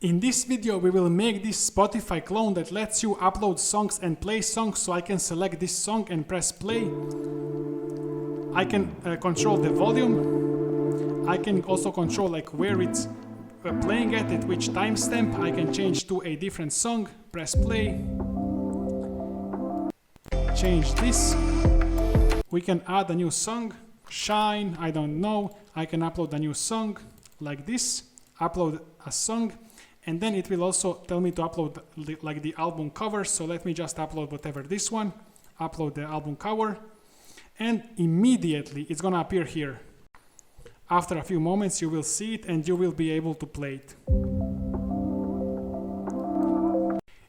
In this video, we will make this Spotify clone that lets you upload songs and play songs, so I can select this song and press play. I can control the volume. I can also control like where it's playing at which timestamp. I can change to a different song, press play. Change this. We can add a new song, Shine, I don't know. I can upload a new song like this, upload a song. And then it will also tell me to upload like the album cover. So let me just upload whatever this one, upload the album cover, and immediately it's gonna appear here. After a few moments you will see it and you will be able to play it.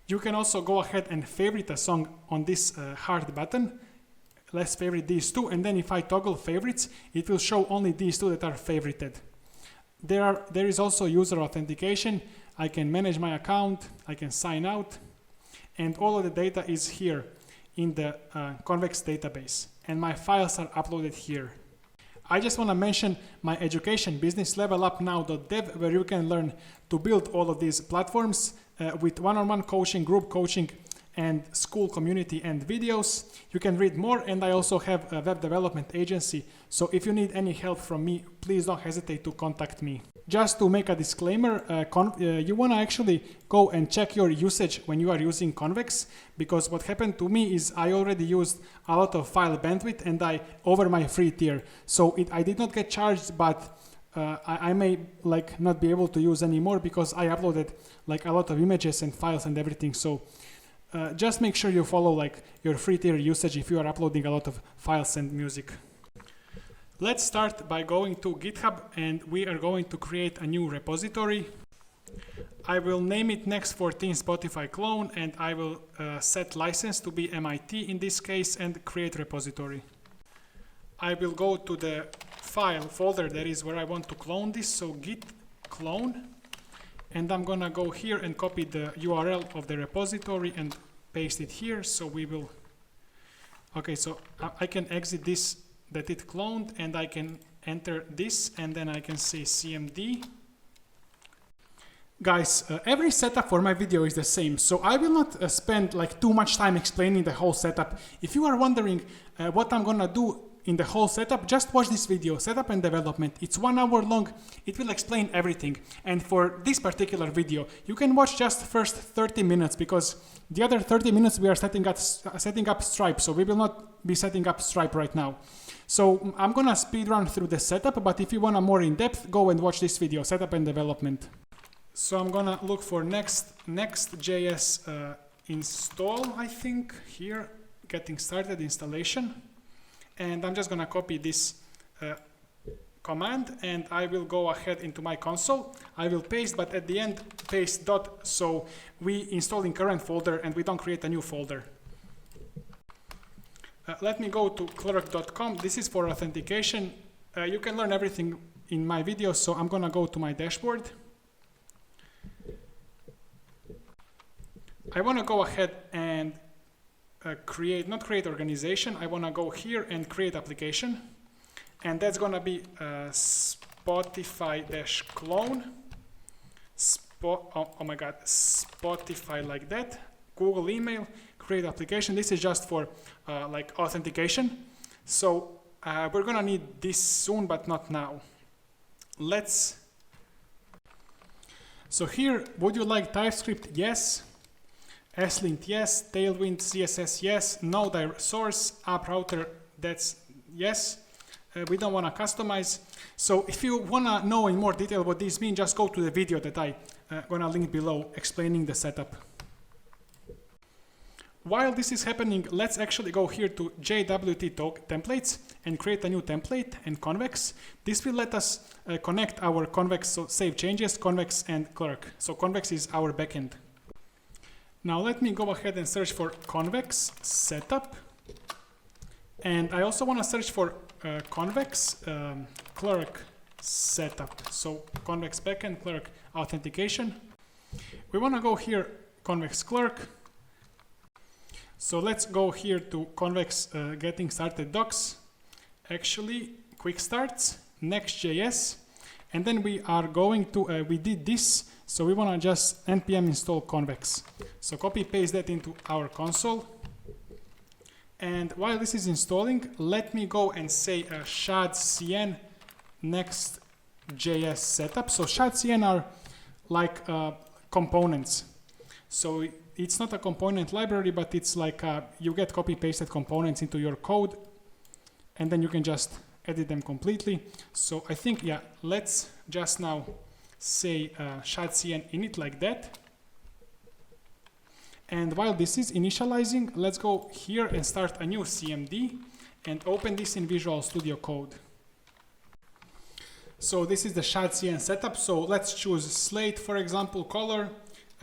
You can also go ahead and favorite a song on this heart button. Let's favorite these two, and then if I toggle favorites, it will show only these two that are favorited. There is also user authentication. I can manage my account, I can sign out, and all of the data is here in the Convex database, and my files are uploaded here. I just want to mention my education, business level up now.dev, where you can learn to build all of these platforms with one-on-one coaching, group coaching, and school community and videos. You can read more, and I also have a web development agency, so if you need any help from me, please don't hesitate to contact me. Just to make a disclaimer, you want to actually go and check your usage when you are using Convex, because what happened to me is I already used a lot of file bandwidth and over my free tier. So I did not get charged, but I may like not be able to use anymore because I uploaded like a lot of images and files and everything. So just make sure you follow like your free tier usage if you are uploading a lot of files and music. Let's start by going to GitHub, and we are going to create a new repository. I will name it Next14 Spotify clone, and I will set license to be MIT in this case and create repository. I will go to the file folder that is where I want to clone this, so git clone, and I'm gonna go here and copy the URL of the repository and paste it here. So we will, okay, so I can exit this that it cloned, and I can enter this, and then I can say cmd. Guys, every setup for my video is the same, so I will not spend like too much time explaining the whole setup. If you are wondering what I'm gonna do in the whole setup, just watch this video, setup and development. It's 1 hour long, it will explain everything. And for this particular video, you can watch just first 30 minutes, because the other 30 minutes we are setting up Stripe, so we will not be setting up Stripe right now. So I'm gonna speed run through the setup, but if you want a more in-depth, go and watch this video, setup and development. So I'm gonna look for Next.jS install, I think, here, getting started, installation. And I'm just gonna copy this command, and I will go ahead into my console. I will paste, but at the end, paste dot, so we install in current folder and we don't create a new folder. Let me go to clerk.com. This is for authentication. You can learn everything in my videos, so I'm gonna go to my dashboard. I wanna go ahead and not create organization. I wanna go here and create application. And that's gonna be Spotify-clone. Oh my God, Spotify like that. Google email, create application. This is just for like authentication. So we're gonna need this soon, but not now. So here, would you like Typescript? Yes. S-lint, yes. Tailwind CSS, yes. Node source, app router, that's yes. We don't want to customize. So if you want to know in more detail what these mean, just go to the video that I'm going to link below explaining the setup. While this is happening, let's actually go here to JWT templates and create a new template and Convex. This will let us connect our Convex, so save changes, Convex and clerk. So Convex is our backend. Now let me go ahead and search for Convex setup. And I also want to search for Convex clerk setup. So Convex backend, clerk authentication. We want to go here, Convex clerk. So let's go here to Convex getting started docs. Actually, quick starts, Next.js. And then we are going to, we did this, so we want to just npm install convex. So copy paste that into our console. And while this is installing, let me go and say ShadCN Next.js setup. So ShadCN are like components. So it's not a component library, but it's like you get copy pasted components into your code, and then you can just edit them completely. So I think, yeah, let's just now say ShadCN init like that. And while this is initializing, let's go here and start a new CMD and open this in Visual Studio Code. So this is the ShadCN setup. So let's choose slate, for example, color,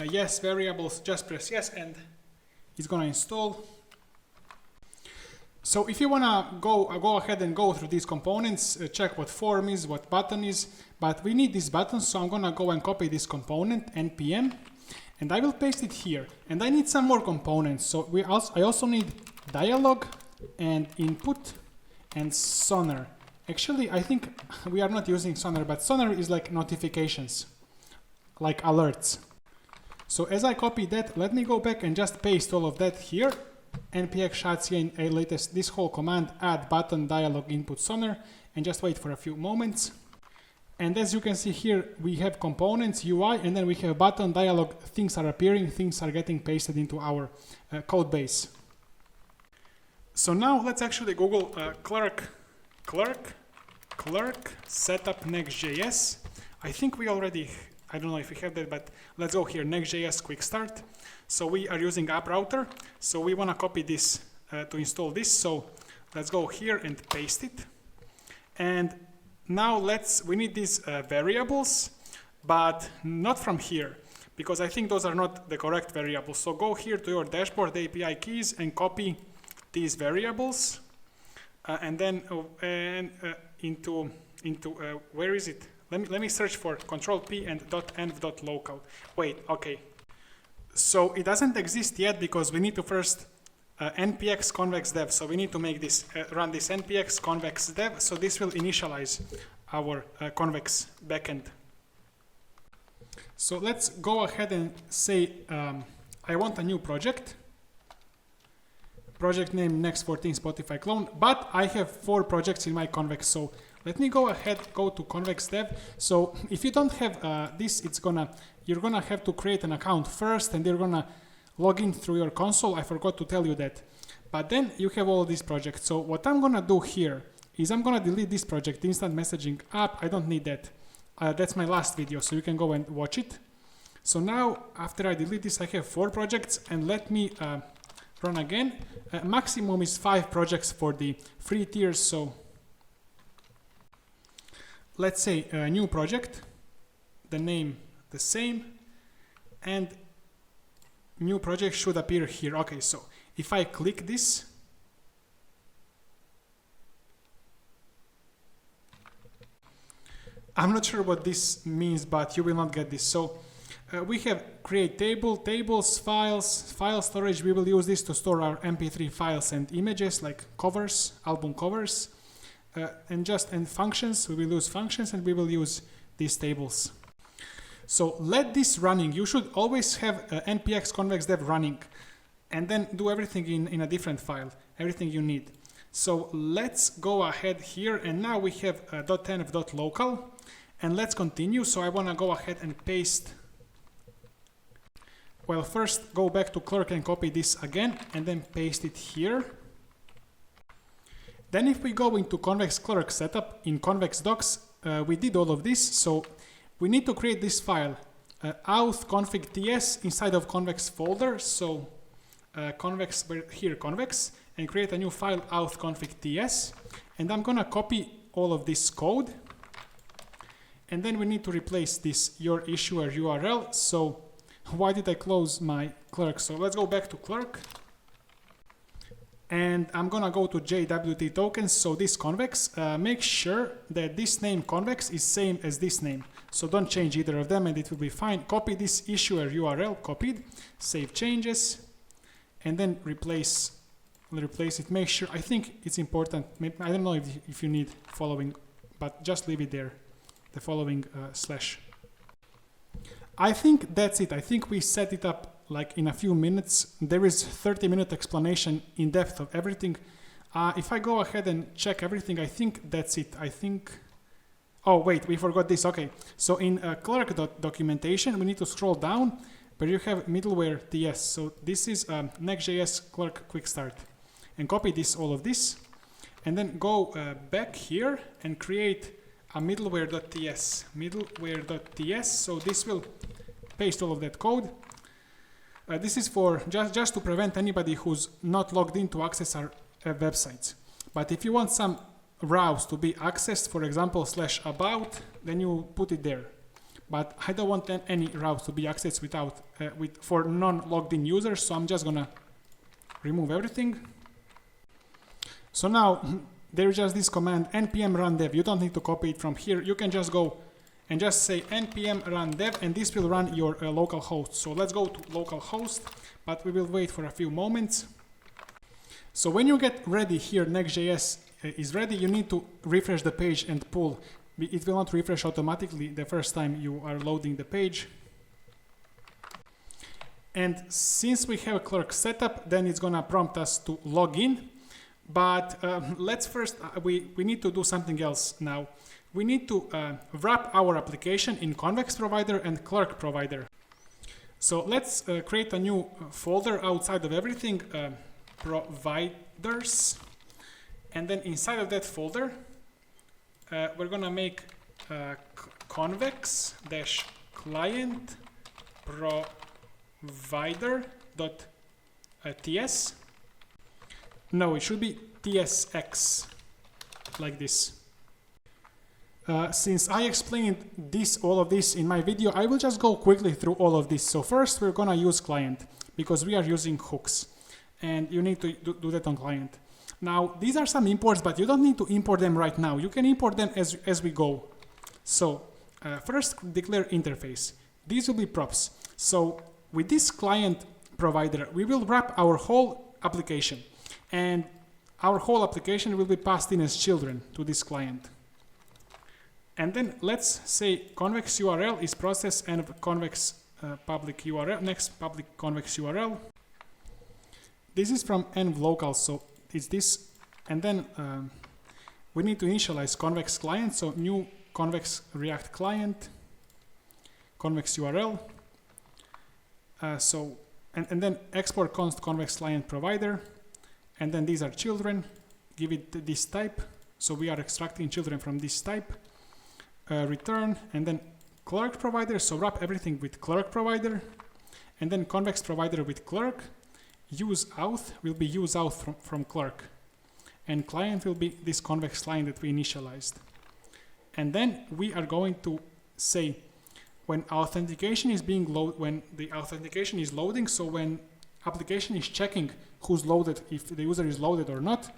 yes, variables, just press yes, and it's gonna install. So if you wanna go ahead and go through these components, check what form is, what button is, but we need this button, so I'm gonna go and copy this component, npm, and I will paste it here. And I need some more components. So I also need dialog and input and sonar. Actually, I think we are not using sonar, but sonar is like notifications, like alerts. So as I copy that, let me go back and just paste all of that here. npx ShadCN latest, this whole command, add button, dialog, input, sonar, and just wait for a few moments. And as you can see here, we have components, UI, and then we have button, dialog, things are appearing, things are getting pasted into our code base. So now let's actually Google clerk setup Next.js. I think we already, I don't know if we have that, but let's go here, Next.js quick start. So we are using app router. So we want to copy this to install this. So let's go here and paste it. And now we need these variables, but not from here, because I think those are not the correct variables. So go here to your dashboard API keys and copy these variables, and then into where is it? Let me search for Control P and .env.local. Wait, okay. So it doesn't exist yet because we need to first npx convex dev. So we need to make this run this npx convex dev. So this will initialize our convex backend. So let's go ahead and say I want a new project. Project name Next14 Spotify clone, but I have 4 projects in my convex. So let me go ahead, go to convex dev. So if you don't have this, you're gonna have to create an account first, and you're gonna log in through your console. I forgot to tell you that. But then you have all these projects. So what I'm gonna do here is I'm gonna delete this project, instant messaging app. I don't need that. That's my last video, so you can go and watch it. So now, after I delete this, I have 4 projects, and let me run again. Maximum is 5 projects for the free tiers. So let's say a new project, the name the same, and new project should appear here. Okay, so if I click this, I'm not sure what this means, but you will not get this. So we have create table, tables, files, file storage. We will use this to store our MP3 files and images like covers, album covers, and functions. We will use functions, and we will use these tables. So let this running. You should always have npx convex dev running, and then do everything in a different file, everything you need. So let's go ahead here, and now we have .env.local, and let's continue. So I want to go ahead and paste. Well, first go back to clerk and copy this again, and then paste it here. Then if we go into convex clerk setup in convex docs, we did all of this. So we need to create this file, auth config ts inside of convex folder. So convex, here convex, and create a new file, auth config ts. And I'm gonna copy all of this code. And then we need to replace this your issuer URL. So why did I close my clerk? So let's go back to clerk. And I'm gonna go to JWT tokens. So this convex, make sure that this name convex is same as this name. So don't change either of them, and it will be fine. Copy this issuer URL, copied, save changes, and then replace it. Make sure, I think it's important. I don't know if you need following, but just leave it there. the following slash. I think that's it. I think we set it up like in a few minutes. There is 30-minute explanation in depth of everything. If I go ahead and check everything, I think that's it. I think, oh wait, we forgot this. Okay, so in clerk documentation, we need to scroll down where you have middleware TS. So this is Next.js clerk quick start, and copy this, all of this, and then go back here and create a middleware.ts. So this will paste all of that code. This is for just to prevent anybody who's not logged in to access our websites. But if you want some routes to be accessed, for example /about, then you put it there. But I don't want any routes to be accessed without for non-logged in users, so I'm just gonna remove everything. So now there's just this command npm run dev. You don't need to copy it from here. You can just go and just say npm run dev, and this will run your local host. So let's go to local host, but we will wait for a few moments. So when you get ready here, Next.js is ready, you need to refresh the page and pull. It will not refresh automatically the first time you are loading the page. And since we have a clerk setup, then it's gonna prompt us to log in. But let's first, we need to do something else now. We need to wrap our application in Convex provider and clerk provider. So let's create a new folder outside of everything, providers. And then inside of that folder, we're gonna make convex-client provider.ts. No, it should be tsx, like this. Since I explained all of this in my video, I will just go quickly through all of this. So first we're gonna use client because we are using hooks, and you need to do that on client. Now these are some imports, but you don't need to import them right now. You can import them as we go. So first declare interface. These will be props. So with this client provider, we will wrap our whole application, and our whole application will be passed in as children to this client. And then let's say convex URL is process and convex public URL, next public convex URL. This is from env local, so it's this. And then we need to initialize convex client, so new convex react client, convex URL. And then export const convex client provider. And then these are children, give it this type. So we are extracting children from this type. Return, and then clerk provider, so wrap everything with clerk provider, and then convex provider with clerk. Use auth will be use auth from clerk, and client will be this convex client that we initialized. And then we are going to say when authentication is being loaded, when the authentication is loading, so when application is checking who's loaded, if the user is loaded or not,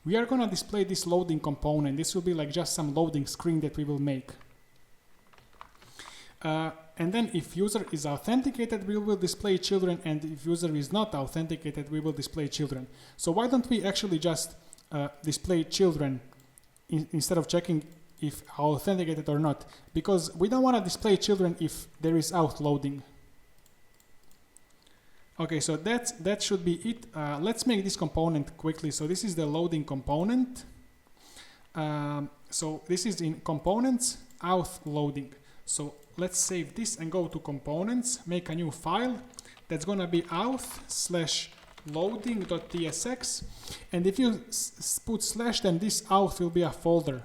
we are going to display this loading component. This will be like just some loading screen that we will make. And then if user is authenticated, we will display children, and if user is not authenticated, we will display children. So why don't we actually just display children instead of checking if authenticated or not? Because we don't want to display children if there is auth loading. Okay, so that should be it. Let's make this component quickly. So this is the loading component. So this is in components, auth loading. So let's save this and go to components, make a new file that's gonna be auth/loading.tsx. And if you put slash, then this auth will be a folder.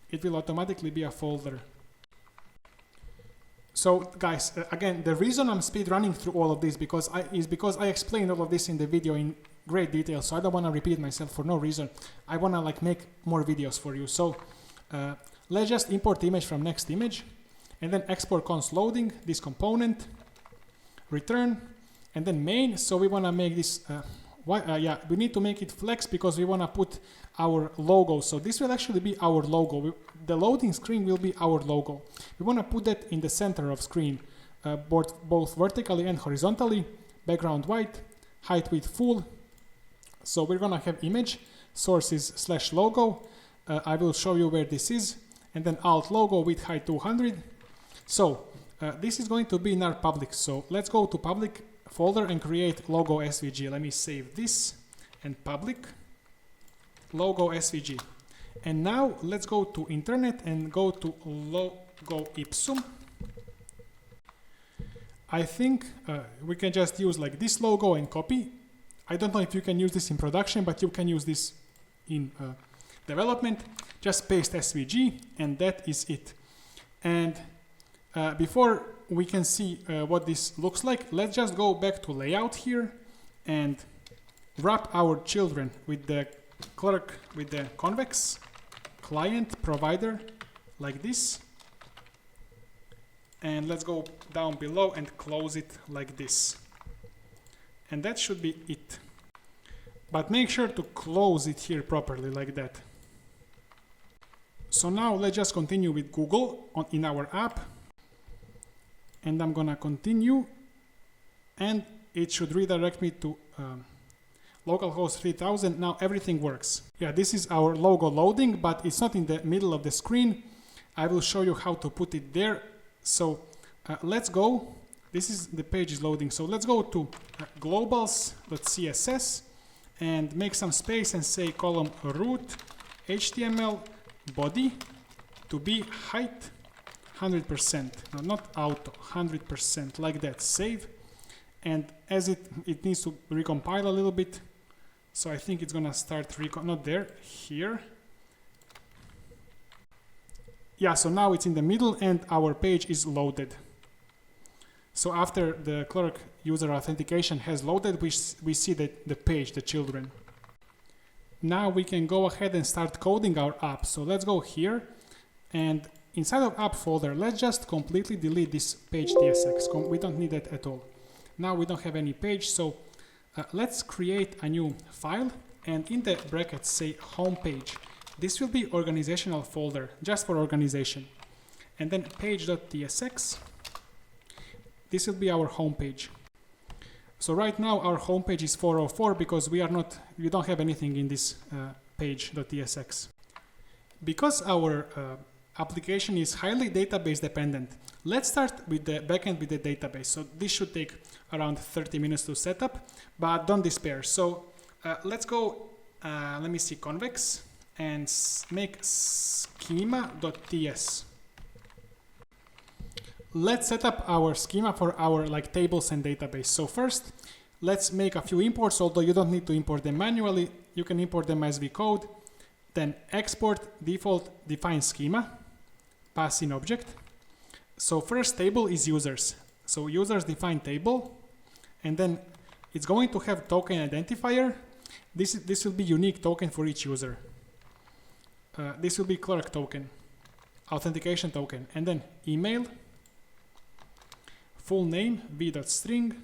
It will automatically be a folder. So guys, again, the reason I'm speed running through all of this is because I explained all of this in the video in great detail. So I don't want to repeat myself for no reason. I want to like make more videos for you. So let's just import the image from next image, and then export const loading, this component, return, and then main. So we want to make this, we need to make it flex because we want to put our logo. So this will actually be our logo. The loading screen will be our logo. We want to put that in the center of screen, both vertically and horizontally. Background white, height width full. So we're going to have image, source is /logo. I will show you where this is. and then alt logo width height 200. So this is going to be in our public. So let's go to public folder and create logo SVG. Let me save this and public logo SVG. And now let's go to internet and go to logo ipsum. I think we can just use like this logo and copy. I don't know if you can use this in production, but you can use this in development. Just paste SVG and that is it. And before we can see what this looks like, let's just go back to layout here and wrap our children with the clerk, with the convex client provider like this. And let's go down below and close it like this. And that should be it. But make sure to close it here properly like that. So now let's just continue with Google in our app. And I'm gonna continue. And it should redirect me to localhost 3000. Now everything works. Yeah, this is our logo loading, but it's not in the middle of the screen. I will show you how to put it there. So let's go. This is the page is loading. So let's go to globals.css and make some space and say column root HTML body to be height 100%. No, not auto, 100%, like that. Save. And as it needs to recompile a little bit. So I think it's gonna start not there, here. Yeah, so now it's in the middle and our page is loaded. So after the clerk user authentication has loaded, we see the page, the children. Now we can go ahead and start coding our app. So let's go here and inside of app folder, let's just completely delete this page tsx. We don't need that at all. Now we don't have any page, so let's create a new file and in the brackets say home page. This will be organizational folder, just for organization. And then page.tsx. This will be our home page. So right now our home page is 404 because we don't have anything in this page.tsx. Because our application is highly database dependent, let's start with the backend with the database. So this should take around 30 minutes to set up, but don't despair. So let's go, let me see, convex, and make schema.ts. Let's set up our schema for our tables and database. So first, let's make a few imports, although you don't need to import them manually. You can import them as vcode. Then export default define schema, pass in object. So first table is users. So users define table, and then it's going to have token identifier. This will be unique token for each user. This will be clerk token, authentication token, and then email, full name, v.string,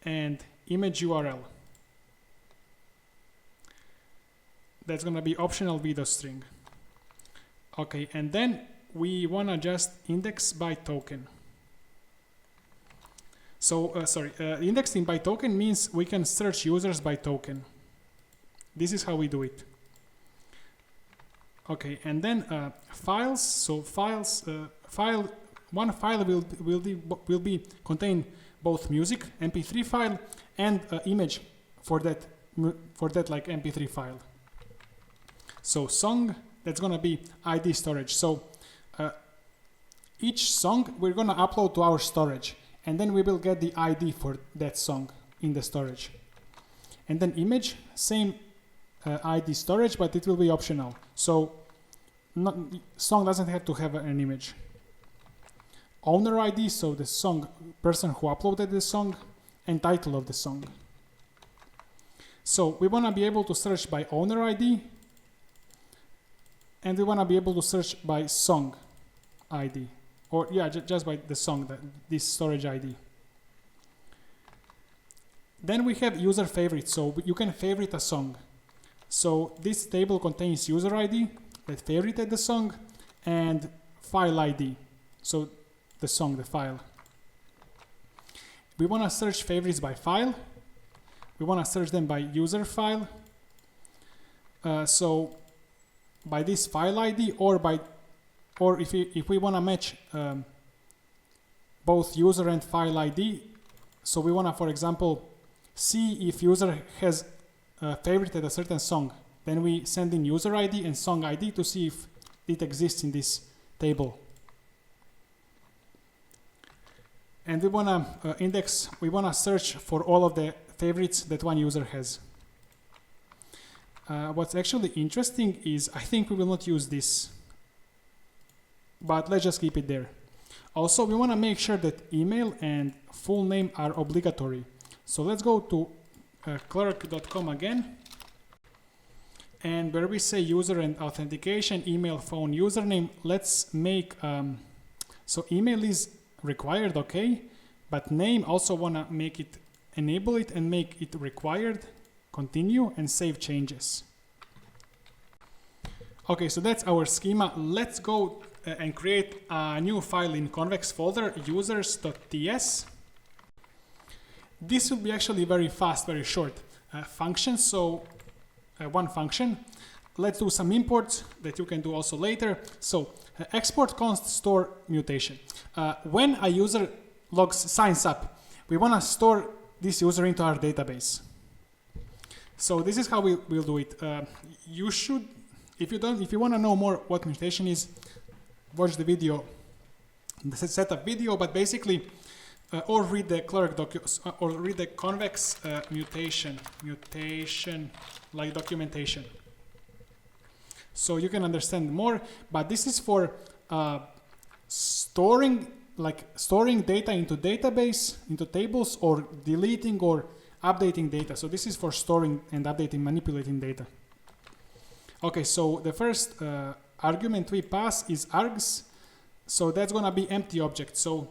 and image URL. That's going to be optional v.string. Okay, and then we want to just index by token. So, indexing by token means we can search users by token. This is how we do it. Okay, and then files. So files, one file will contain both music, MP3 file, and image for that like MP3 file. So song, that's gonna be ID storage. So each song we're gonna upload to our storage, and then we will get the ID for that song in the storage. And then image, same ID storage, but it will be optional. So song doesn't have to have an image. Owner ID, so the song, person who uploaded the song, and title of the song. So we want to be able to search by owner ID, and we want to be able to search by song ID, or yeah, just by the song, this storage ID. Then we have user favorites, so you can favorite a song. So this table contains user ID that favorited the song and file ID, so the song, the file. We want to search favorites by file. We want to search them by user file. So by this file ID or by or if we want to match both user and file ID, so we want to, for example, see if user has favorited a certain song, then we send in user ID and song ID to see if it exists in this table. And we want to index, we want to search for all of the favorites that one user has. What's actually interesting is, I think we will not use this, but let's just keep it there. Also, we want to make sure that email and full name are obligatory. So let's go to clerk.com again. And where we say user and authentication, email, phone, username, let's make, so email is required, okay, but name also want to make it, enable it and make it required, continue and save changes. Okay, so that's our schema. Let's go and create a new file in Convex folder, users.ts. This will be actually very fast, very short function. So one function. Let's do some imports that you can do also later. So export const store mutation. When a user signs up, we want to store this user into our database. So this is how we will do it. You should, if you want to know more what mutation is, watch the video, the setup video. But basically, or read the clerk or read the Convex mutation like documentation. So you can understand more. But this is for storing data into database, into tables, or deleting or updating data. So this is for storing and updating, manipulating data. Okay, so the first argument we pass is args. So that's gonna be empty object. So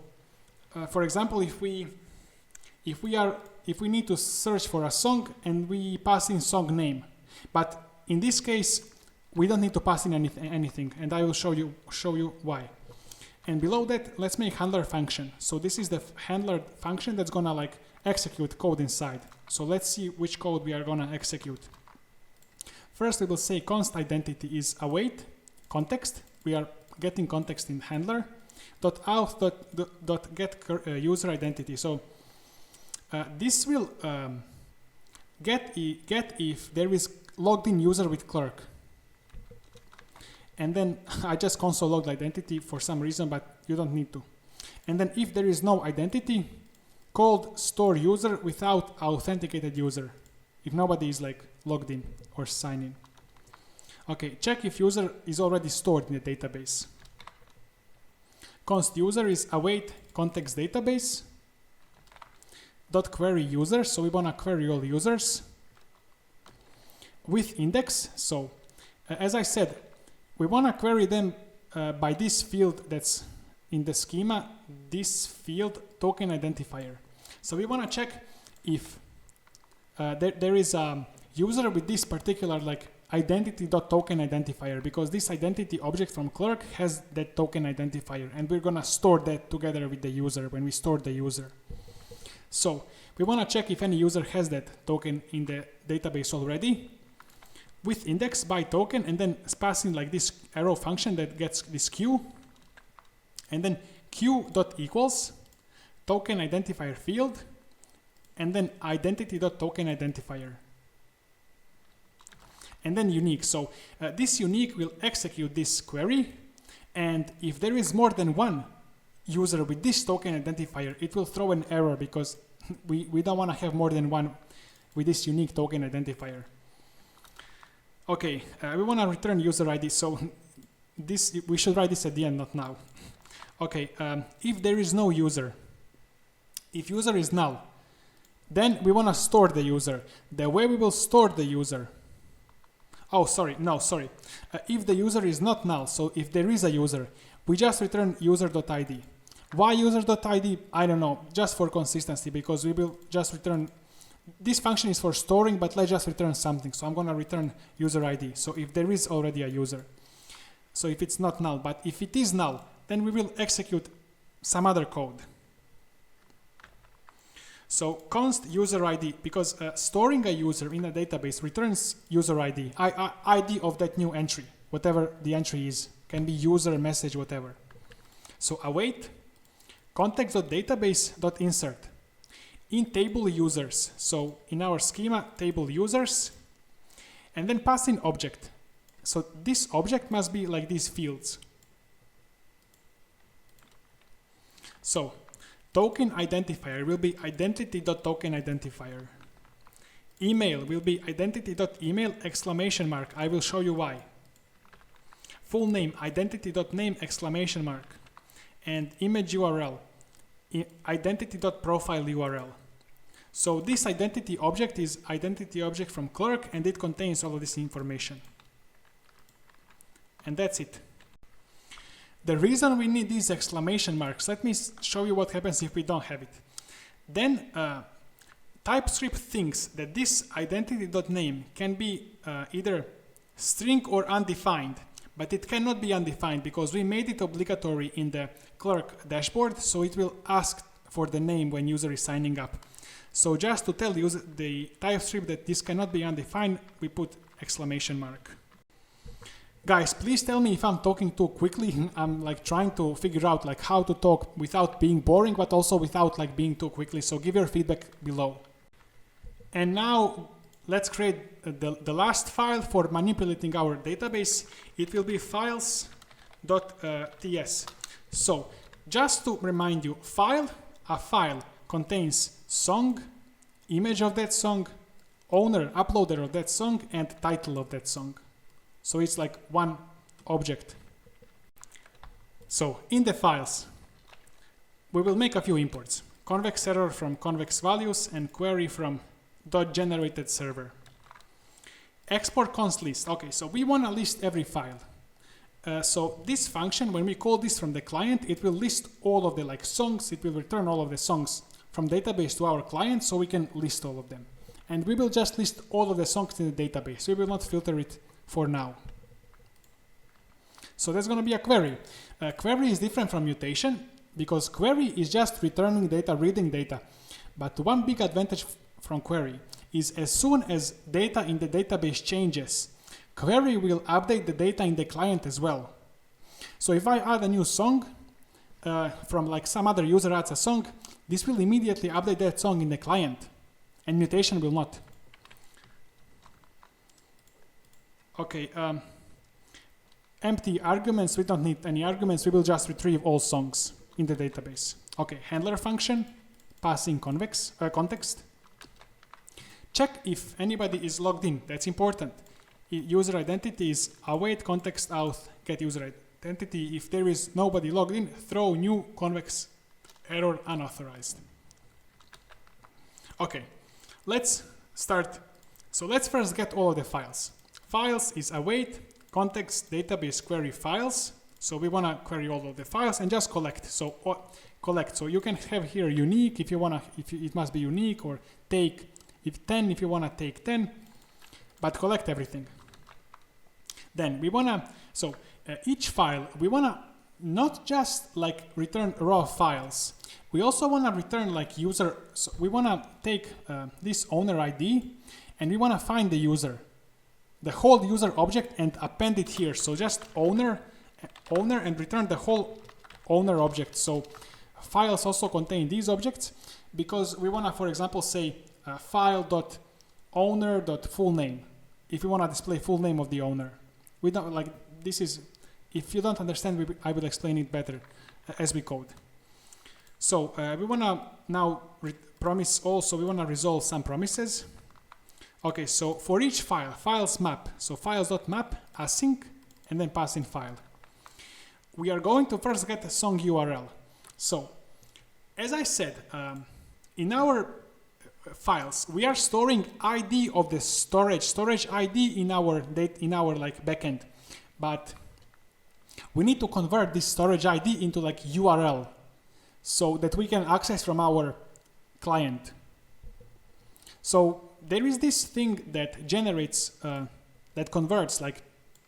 for example, if we need to search for a song and we pass in song name, but in this case we don't need to pass in anything, and I will show you why. And below that, let's make handler function. So this is the handler function that's gonna like execute code inside. So let's see which code we are gonna execute. First, we will say const identity is await context. We are getting context in handler. .auth.get user identity. So this will get if there is logged in user with clerk. And then I just console logged identity for some reason, but you don't need to. And then if there is no identity, called store user without authenticated user, if nobody is like logged in or signed in. Okay, check if user is already stored in the database. Const user is await context database. Dot query user, so we want to query all users. With index, so as I said, we want to query them by this field that's in the schema, this field token identifier. So we want to check if there is a user with this particular like identity.token identifier, because this identity object from clerk has that token identifier, and we're going to store that together with the user when we store the user. So we want to check if any user has that token in the database already. With index by token, and then passing like this arrow function that gets this queue, and then q.equals token identifier field, and then identity.token identifier, and then unique. So this unique will execute this query, and if there is more than one user with this token identifier, it will throw an error because we don't want to have more than one with this unique token identifier. Okay, we want to return user ID, so this we should write this at the end, not now. Okay, if there is no user, if user is null, then we want to store the user. The way we will store the user, if the user is not null, so if there is a user, we just return user.id. Why user.id? I don't know, just for consistency, because we will just return. This function is for storing, but let's just return something. So I'm going to return user ID. So if there is already a user. So if it's not null, but if it is null, then we will execute some other code. So const user ID, because storing a user in a database returns user ID, ID of that new entry, whatever the entry is, can be user, message, whatever. So await context.database.insert in table users. So in our schema, table users, and then pass in object. So this object must be like these fields. So token identifier will be identity.token identifier. Email will be identity.email exclamation mark. I will show you why. Full name identity.name exclamation mark. And image URL identity.profile URL. So this identity object is identity object from clerk, and it contains all of this information. And that's it. The reason we need these exclamation marks, let me show you what happens if we don't have it. Then Typescript thinks that this identity.name can be either string or undefined, but it cannot be undefined because we made it obligatory in the clerk dashboard, so it will ask for the name when user is signing up. So just to tell the Typescript that this cannot be undefined, we put exclamation mark. Guys, please tell me if I'm talking too quickly. I'm like trying to figure out like how to talk without being boring, but also without like being too quickly. So give your feedback below. And now let's create the last file for manipulating our database. It will be files.ts. So just to remind you, a file contains song, image of that song, owner, uploader of that song, and title of that song. So it's like one object. So in the files, we will make a few imports. Convex error from convex values and query from .generated server. Export const list. Okay, so we want to list every file. So this function, when we call this from the client, it will list all of the like songs. It will return all of the songs from database to our client, so we can list all of them. And we will just list all of the songs in the database. We will not filter it for now. So that's going to be a query. Query is different from mutation because query is just returning data, reading data. But one big advantage from query is as soon as data in the database changes, query will update the data in the client as well. So if I add a new song from like some other user adds a song, this will immediately update that song in the client, and mutation will not. Okay, empty arguments, we don't need any arguments, we will just retrieve all songs in the database. Okay, handler function, passing context. Check if anybody is logged in, that's important. User identity is await context auth get user identity. If there is nobody logged in, throw new convex error unauthorized. Okay, let's start. So let's first get all of the files. Files is await context database query files. So we want to query all of the files and just collect. So collect. So you can have here unique if you want to, it must be unique, or take if 10 if you want to take 10, but collect everything. Then we want to, so each file, we want to not just like return raw files. We also want to return like user. So we want to take this owner ID and we want to find the user, the whole user object, and append it here. So just owner and return the whole owner object. So files also contain these objects because we want to, for example, say file.owner.fullname if we want to display full name of the owner. We don't like this is, if you don't understand, I will explain it better as we code. So we want to now promise also, we want to resolve some promises. Okay, so for each file, files map, so files.map async and then pass in file. We are going to first get a song URL. So as I said, in our files, we are storing ID of the storage ID in our like backend, but we need to convert this storage ID into like URL so that we can access from our client. So there is this thing that generates, that converts, like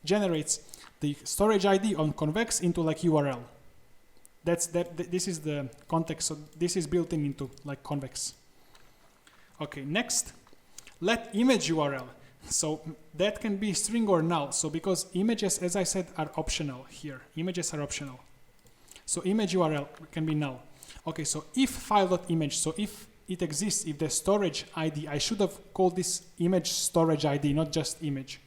generates the storage ID on Convex into like URL. This is the context. So this is built into like Convex. Okay, next, let image URL So that can be string or null. So because images, as I said, are optional here. Images are optional. So image URL can be null. Okay, so if file.image, so if it exists, if the storage ID, I should have called this image storage ID, not just image.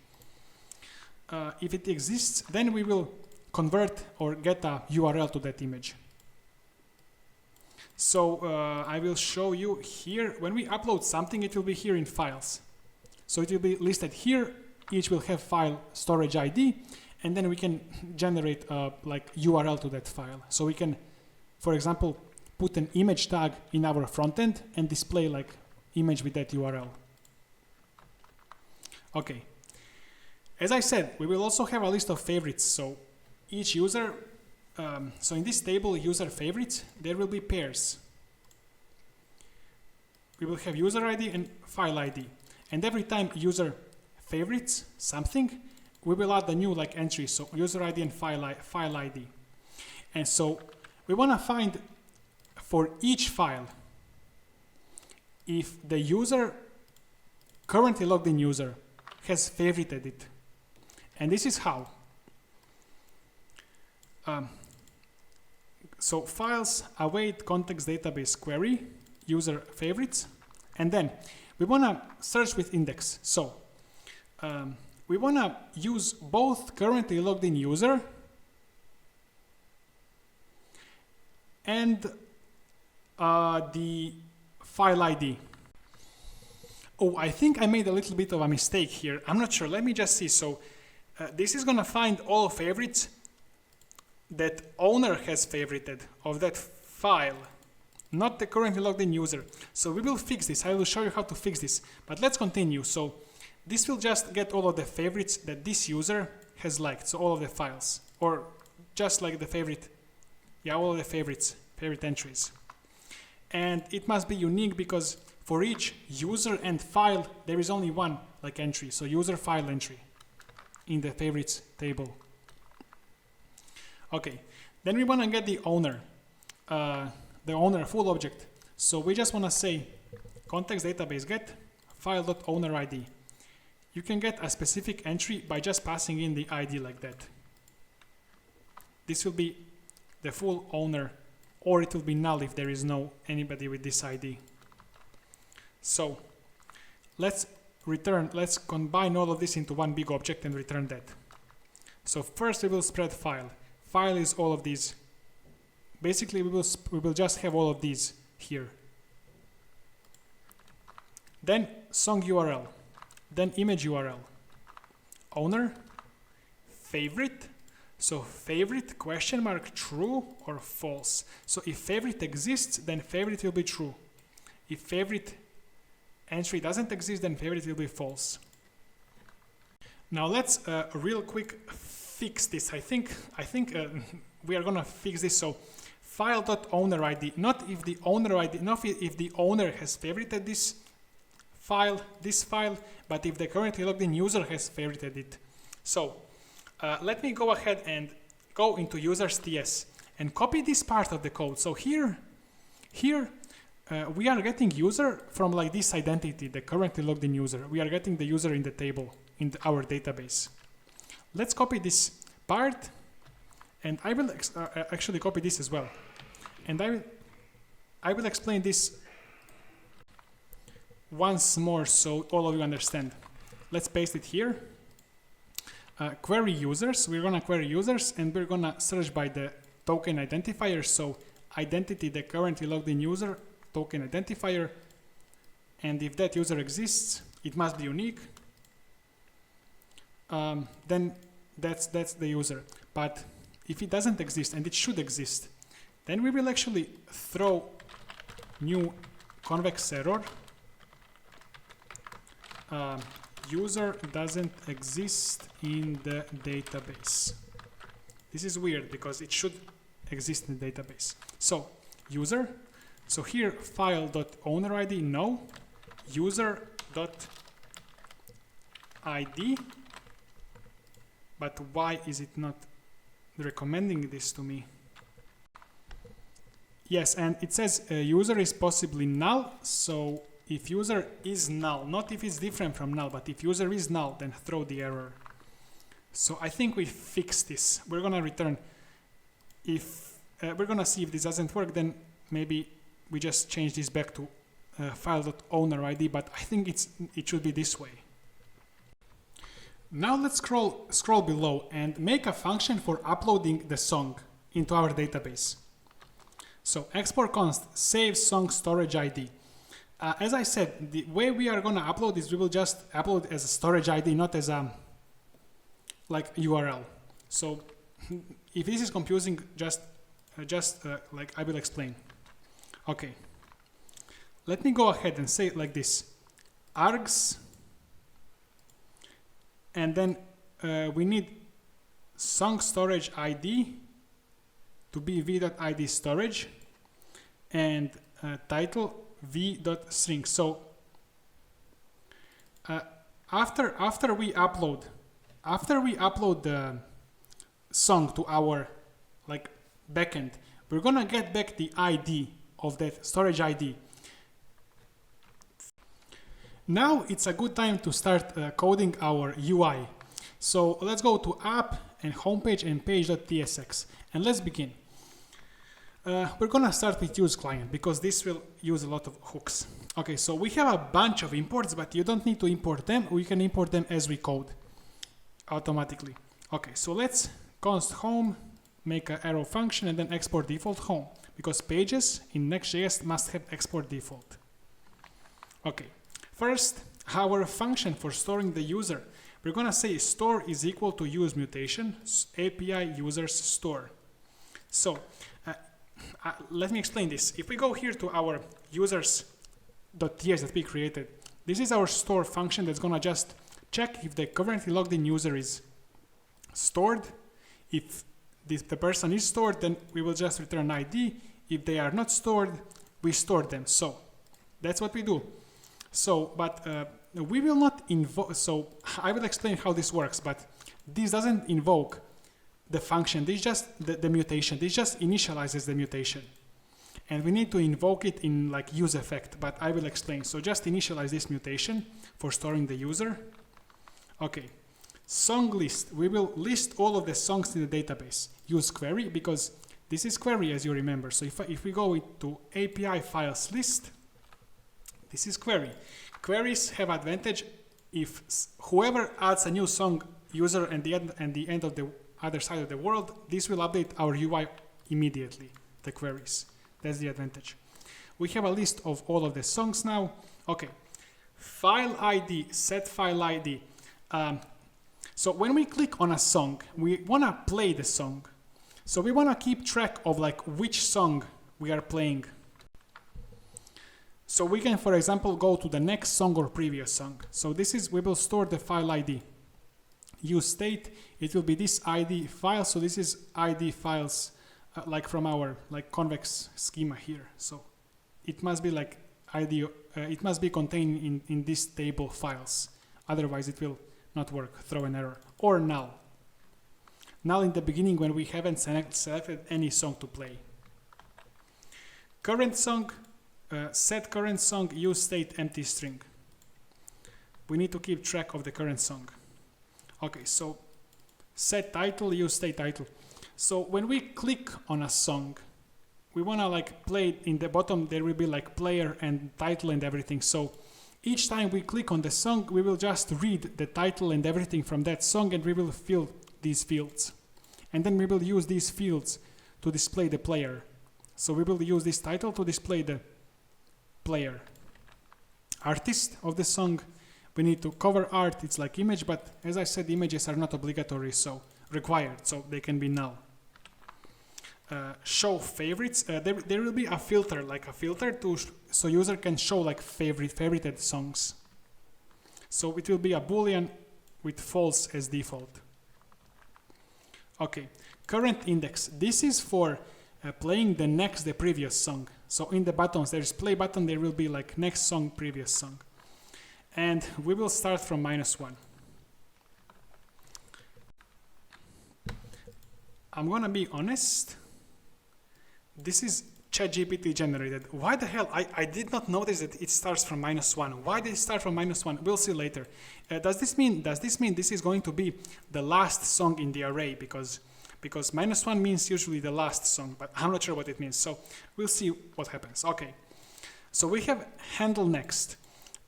If it exists, then we will convert or get a URL to that image. So I will show you here, when we upload something, it will be here in files. So it will be listed here, each will have file storage ID, and then we can generate like URL to that file. So we can, for example, put an image tag in our front end and display like image with that URL. Okay. As I said, we will also have a list of favorites. So each user, so in this table, user favorites, there will be pairs. We will have user ID and file ID. And every time user favorites something, we will add a new like entry. So user ID and file ID. And so we want to find for each file, if the user, currently logged in user, has favorited it. And this is how. So files await context database query, user favorites, and then we want to search with index. So we want to use both currently logged in user and the file ID. Oh, I think I made a little bit of a mistake here. I'm not sure. Let me just see. So this is going to find all favorites that owner has favorited of that file, not the currently logged in user. So we will fix this. I will show you how to fix this. But let's continue. So this will just get all of the favorites that this user has liked. So all of the files, or just like the favorite, yeah, all of the favorites, favorite entries. And it must be unique because for each user and file, there is only one like entry. So user file entry in the favorites table. Okay, then we want to get the owner full object. So we just want to say context database get file.owner ID. You can get a specific entry by just passing in the ID like that. This will be the full owner, or it will be null if there is no anybody with this ID. So let's combine all of this into one big object and return that. So first we will spread file. File is all of these. Basically we will just have all of these here. Then song URL, then image URL, owner, favorite. So favorite question mark true or false. So if favorite exists, then favorite will be true. If favorite entry doesn't exist, then favorite will be false. Now let's real quick fix this. I think we are gonna fix this. So file.owner ID, not if the owner ID, not if the owner has favorited this file, but if the currently logged in user has favorited it. So let me go ahead and go into users.ts and copy this part of the code. So here we are getting user from like this identity, the currently logged in user. We are getting the user in the table in our database. Let's copy this part, and I will actually copy this as well. And I will explain this once more so all of you understand. Let's paste it here. Query users, we're gonna query users and we're gonna search by the token identifier. So identity, the currently logged in user, token identifier. And if that user exists, it must be unique. Then that's the user. But if it doesn't exist, and it should exist, then we will actually throw new convex error. User doesn't exist in the database. This is weird because it should exist in the database. So user, so here file.owner ID, no, user.id, but why is it not recommending this to me? Yes, and it says user is possibly null, so if user is null, not if it's different from null, but if user is null, then throw the error. So I think we fixed this. We're gonna return. If we're gonna see if this doesn't work, then maybe we just change this back to file.owner ID, but I think it should be this way. Now let's scroll below and make a function for uploading the song into our database. So export const save song storage ID. As I said, the way we are gonna upload is we will just upload as a storage ID, not as a like URL. So if this is confusing, just like I will explain. Okay. Let me go ahead and say it like this: args, and then we need song storage ID to be v.id storage, and title v.string. So after we upload the song to our like backend, we're gonna get back the ID of that storage ID. Now it's a good time to start coding our UI. So let's go to app and homepage and page.tsx, and let's begin. We're gonna start with use client because this will use a lot of hooks. Okay, so we have a bunch of imports, but you don't need to import them. We can import them as we code automatically. Okay, so let's const home, make an arrow function, and then export default home, because pages in Next.js must have export default. Okay, first, our function for storing the user. We're gonna say store is equal to use mutation API users store. So let me explain this. If we go here to our users.ts that we created, this is our store function that's gonna just check if the currently logged in user is stored. If the person is stored, then we will just return ID. If they are not stored, we store them. So that's what we do. So, but we will not invoke, so I will explain how this works, but this doesn't invoke the function. This is just the mutation. This just initializes the mutation. And we need to invoke it in like use effect, but I will explain. So just initialize this mutation for storing the user. Okay, song list. We will list all of the songs in the database. Use query because this is query, as you remember. So if we go to API files list, this is query. Queries have advantage if whoever adds a new song user and the end of the other side of the world, this will update our UI immediately, the queries. That's the advantage. We have a list of all of the songs now. Okay, file ID, set file ID. So when we click on a song, we want to play the song. So we want to keep track of like which song we are playing. So we can, for example, go to the next song or previous song. So this is, we will store the file ID. Use state, it will be this ID file. So this is ID files like from our like convex schema here. So it must be like ID, it must be contained in this table files. Otherwise it will not work, throw an error. Or null. Null in the beginning when we haven't selected any song to play. Current song, set current song, use state empty string. We need to keep track of the current song. Okay, so set title, use state title. So when we click on a song, we want to like play it. In the bottom there will be like player and title and everything. So each time we click on the song, we will just read the title and everything from that song, and we will fill these fields. And then we will use these fields to display the player. So we will use this title to display the player. Artist of the song, we need to cover art, it's like image, but as I said, images are not obligatory, so required, so they can be null. Show favorites, there will be a filter, like a filter to so user can show like favorited songs. So it will be a boolean with false as default. Okay, current index, this is for playing the previous song. So in the buttons, there's play button, there will be like next song, previous song. And we will start from -1. I'm gonna be honest. This is ChatGPT generated. Why the hell? I did not notice that it starts from -1. Why did it start from -1? We'll see later. Does this mean this is going to be the last song in the array? Because -1 means usually the last song, but I'm not sure what it means. So we'll see what happens. Okay. So we have handle next.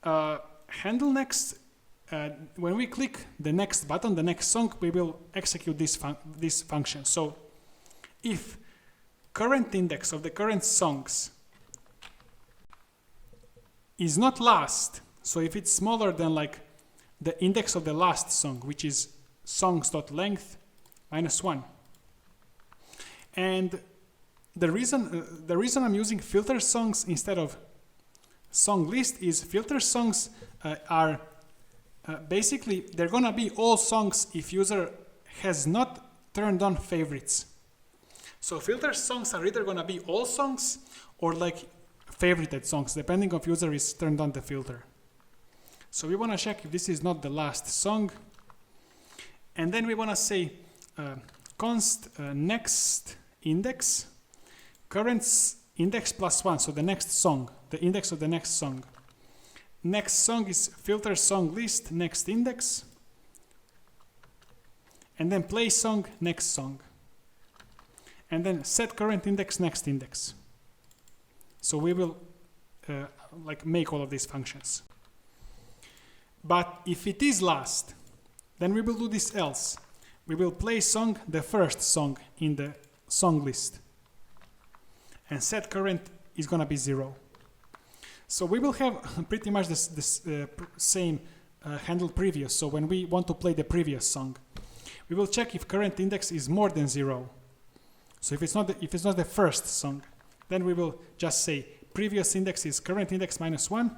Handle next. When we click the next button, the next song, we will execute this function. So if current index of the current songs is not last, so if it's smaller than like the index of the last song, which is songs.length -1. And the reason I'm using filter songs instead of song list is filter songs are basically, they're gonna be all songs if user has not turned on favorites. So filter songs are either gonna be all songs or like favorited songs, depending if user is turned on the filter. So we wanna check if this is not the last song. And then we wanna say const next index, current index +1, so the next song, the index of the next song. Next song is filter song list next index, and then play song next song, and then set current index next index. So we will like make all of these functions. But if it is last, then we will do this else. We will play song, the first song in the song list, and set current is gonna be 0. So we will have pretty much this same handle previous. So when we want to play the previous song, we will check if current index is more than 0. So if it's not the first song, then we will just say previous index is current index -1.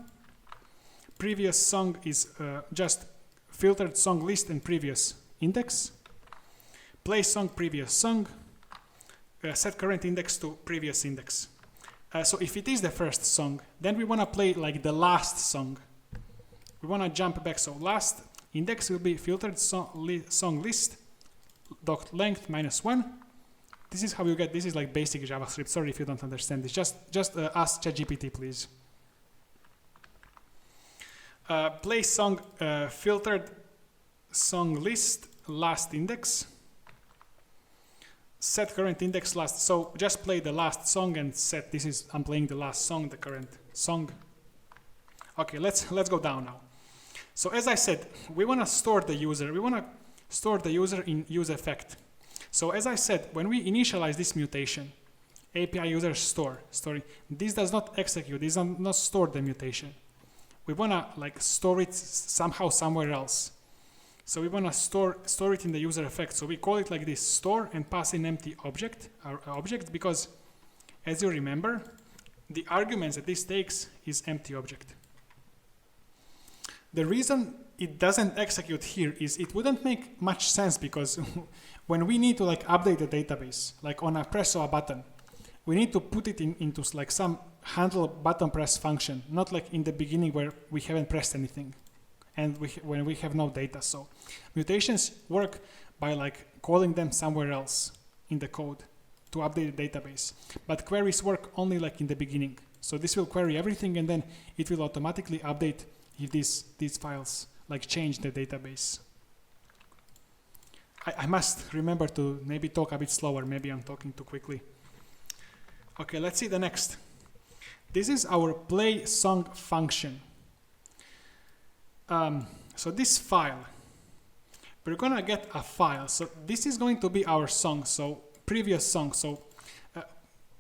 Previous song is just filtered song list and previous index. Play song previous song. Set current index to previous index. So if it is the first song, then we want to play like the last song. We want to jump back. So last index will be filtered song list dot length -1. This is how you get. This is like basic JavaScript. Sorry if you don't understand this. Just ask ChatGPT, please. Play song filtered song list last index. Set current index last. So just play the last song and set. This is I'm playing the last song, the current song. Okay, let's go down now. So as I said, we want to store the user. We want to store the user in useEffect. So as I said, when we initialize this mutation, API user story, this does not execute. This does not store the mutation. We want to like store it somehow somewhere else. So we want to store it in the userEffect. So we call it like this, store, and pass in empty object, our object, because as you remember, the arguments that this takes is empty object. The reason it doesn't execute here is it wouldn't make much sense, because when we need to like update the database, like on a press of a button, we need to put it into like some handle button press function, not like in the beginning where we haven't pressed anything and when we have no data. So mutations work by like calling them somewhere else in the code to update the database, but queries work only like in the beginning. So this will query everything, and then it will automatically update if these files like change the database. I must remember to maybe talk a bit slower. Maybe I'm talking too quickly. Okay, let's see the next. This is our play song function. So this file, we're gonna get a file. So this is going to be our song, so previous song. So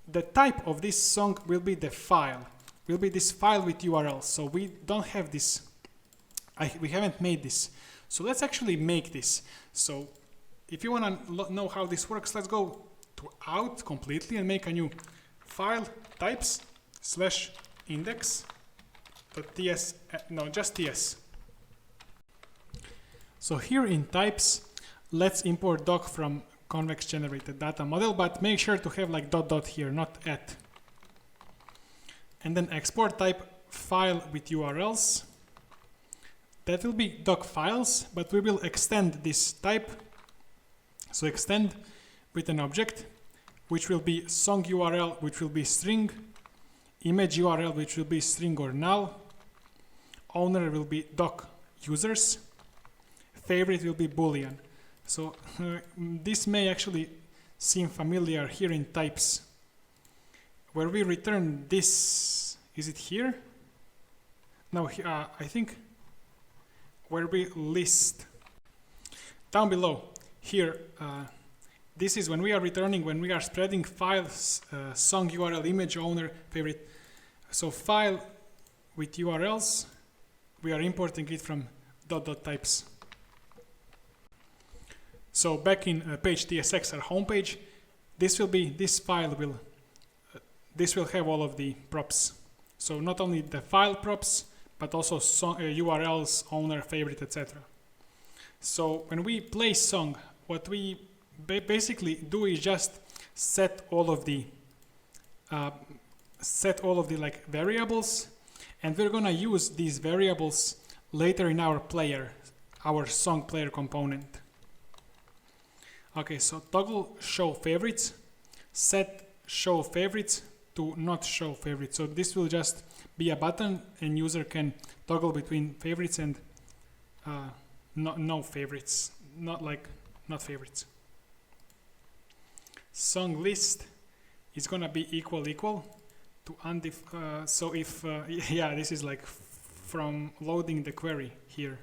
the type of this song will be the file, will be this file with URL. So we don't have this, we haven't made this. So let's actually make this. So if you wanna know how this works, let's go to out completely and make a new file, types /index.ts, no, just ts. So here in types, let's import doc from convex generated data model, but make sure to have like dot here, not at. And then export type file with URLs. That will be doc files, but we will extend this type. So extend with an object, which will be song URL, which will be string, image URL, which will be string or null, owner will be doc users, favorite will be boolean. So this may actually seem familiar here in types, where we return this. Is it here? No, I think where we list. Down below here, this is when we are returning, when we are spreading files, song URL, image owner, favorite. So file with URLs, we are importing it from .types. So back in page TSX, our homepage, this file will have all of the props. So not only the file props, but also URLs, owner, favorite, etc. So when we play song, what we basically do is just set all of the like variables, and we're gonna use these variables later in our player, our song player component. Okay, so toggle show favorites, set show favorites to not show favorites. So this will just be a button, and user can toggle between favorites and no favorites, not favorites. Song list is gonna be equal to so if yeah, this is like from loading the query here.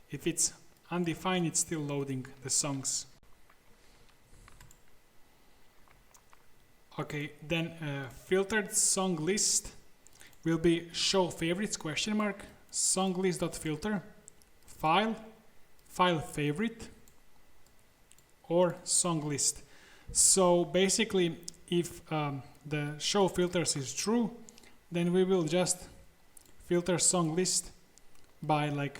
If it's undefined, it's still loading the songs. Okay, then filtered song list will be show favorites question mark song list.filter file favorite or song list. So basically, if the show filters is true, then we will just filter song list by like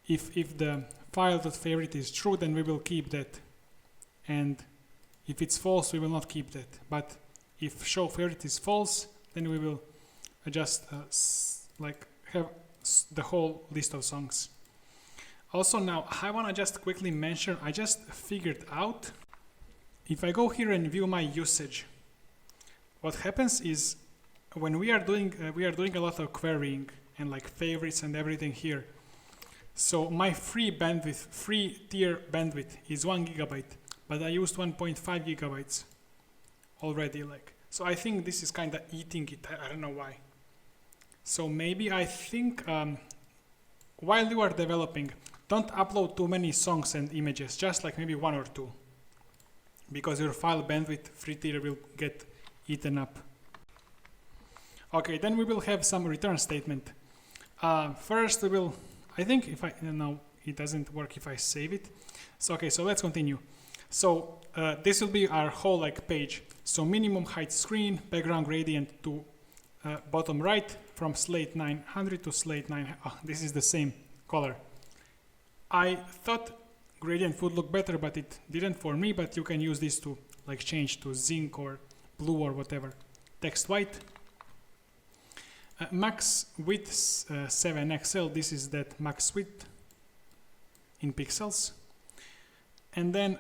if the file.favorite is true, then we will keep that, and if it's false, we will not keep that. But if show favorite is false, then we will just like have the whole list of songs. Also, now I want to just quickly mention, I just figured out, if I go here and view my usage, what happens is when we are doing a lot of querying and like favorites and everything here. So my free tier bandwidth is 1 GB, but I used 1.5 gigabytes already. So I think this is kind of eating it. I don't know why. So maybe I think while you are developing, don't upload too many songs and images, just like maybe 1 or 2, because your file bandwidth free tier will get eaten up. Okay, then we will have some return statement. First we will, I think no, it doesn't work if I save it. So okay, so let's continue. So this will be our whole page. So minimum height screen, background gradient to bottom right, from slate 900 to slate 900. Oh, this is the same color. I thought gradient would look better, but it didn't for me. But you can use this to change to zinc or blue or whatever. Text white. Max width 7XL. This is that max width in pixels. And then,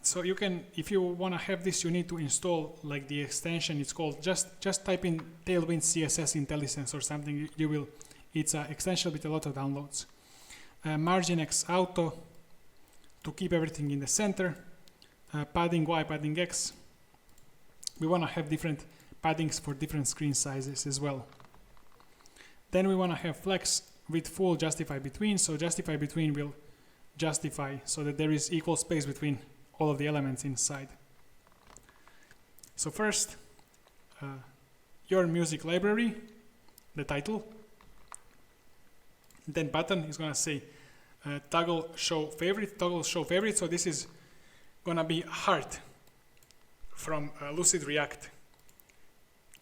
so you can, if you want to have this, you need to install the extension. It's called, just type in Tailwind CSS IntelliSense or something. You will, it's an extension with a lot of downloads. Margin X auto to keep everything in the center. Padding Y, padding X. We want to have different paddings for different screen sizes as well. Then we want to have flex with full justify between. So justify between will justify so that there is equal space between all of the elements inside. So first, your music library, the title. Then button is going to say toggle show favorite. So this is going to be heart from Lucid React.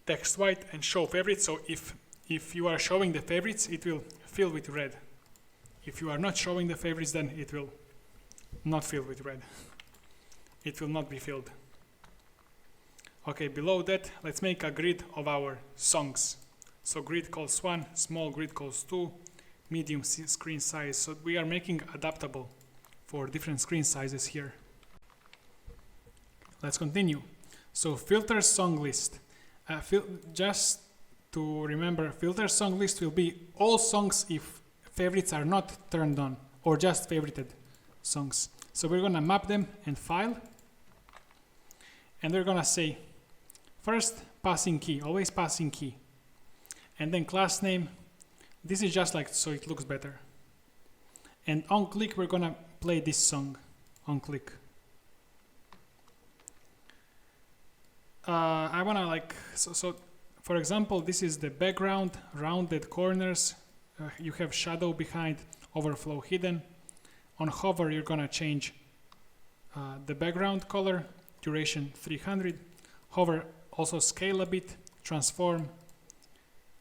Text white and show favorite. So if you are showing the favorites, it will fill with red. If you are not showing the favorites, then it will not fill with red. It will not be filled. Okay, below that, let's make a grid of our songs. So grid calls 1, small grid calls 2, medium screen size. So we are making adaptable for different screen sizes here. let's continue. So filter song list. Just to remember, filter song list will be all songs if favorites are not turned on, or just favorited songs. So we're gonna map them and file, and we're gonna say first passing key, always passing key, and then class name. This is just like so it looks better. And on click we're gonna play this song on click. I wanna like so for example, this is the background, rounded corners, you have shadow behind, overflow hidden. On hover you're gonna change the background color, duration 300. Hover also scale a bit, transform,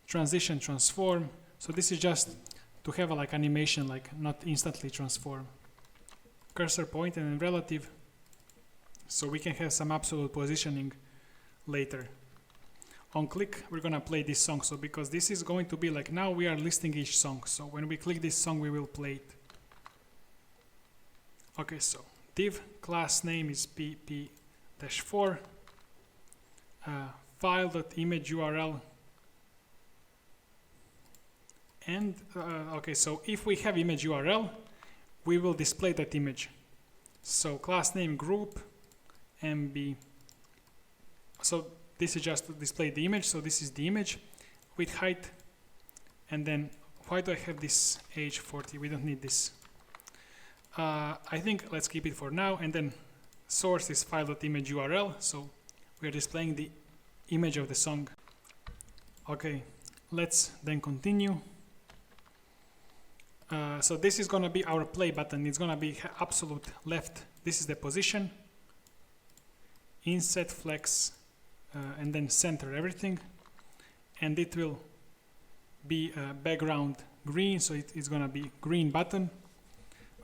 transition, transform. So this is just to have a like animation, like not instantly transform. Cursor point and relative, so we can have some absolute positioning later. On click we're gonna play this song, so because this is going to be like, now we are listing each song, so when we click this song we will play it. Okay, so div class name is pp-4, file.image URL, and okay, so if we have image URL we will display that image. So class name group mb, so this is just to display the image, so this is the image with height. And then why do I have this age 40? We don't need this. I think let's keep it for now. And then source is file.image URL, so we are displaying the image of the song. Okay, let's then continue. So this is gonna be our play button. It's gonna be absolute left. This is the position, inset, flex, and then center everything. And it will be background green, so it's gonna be green button.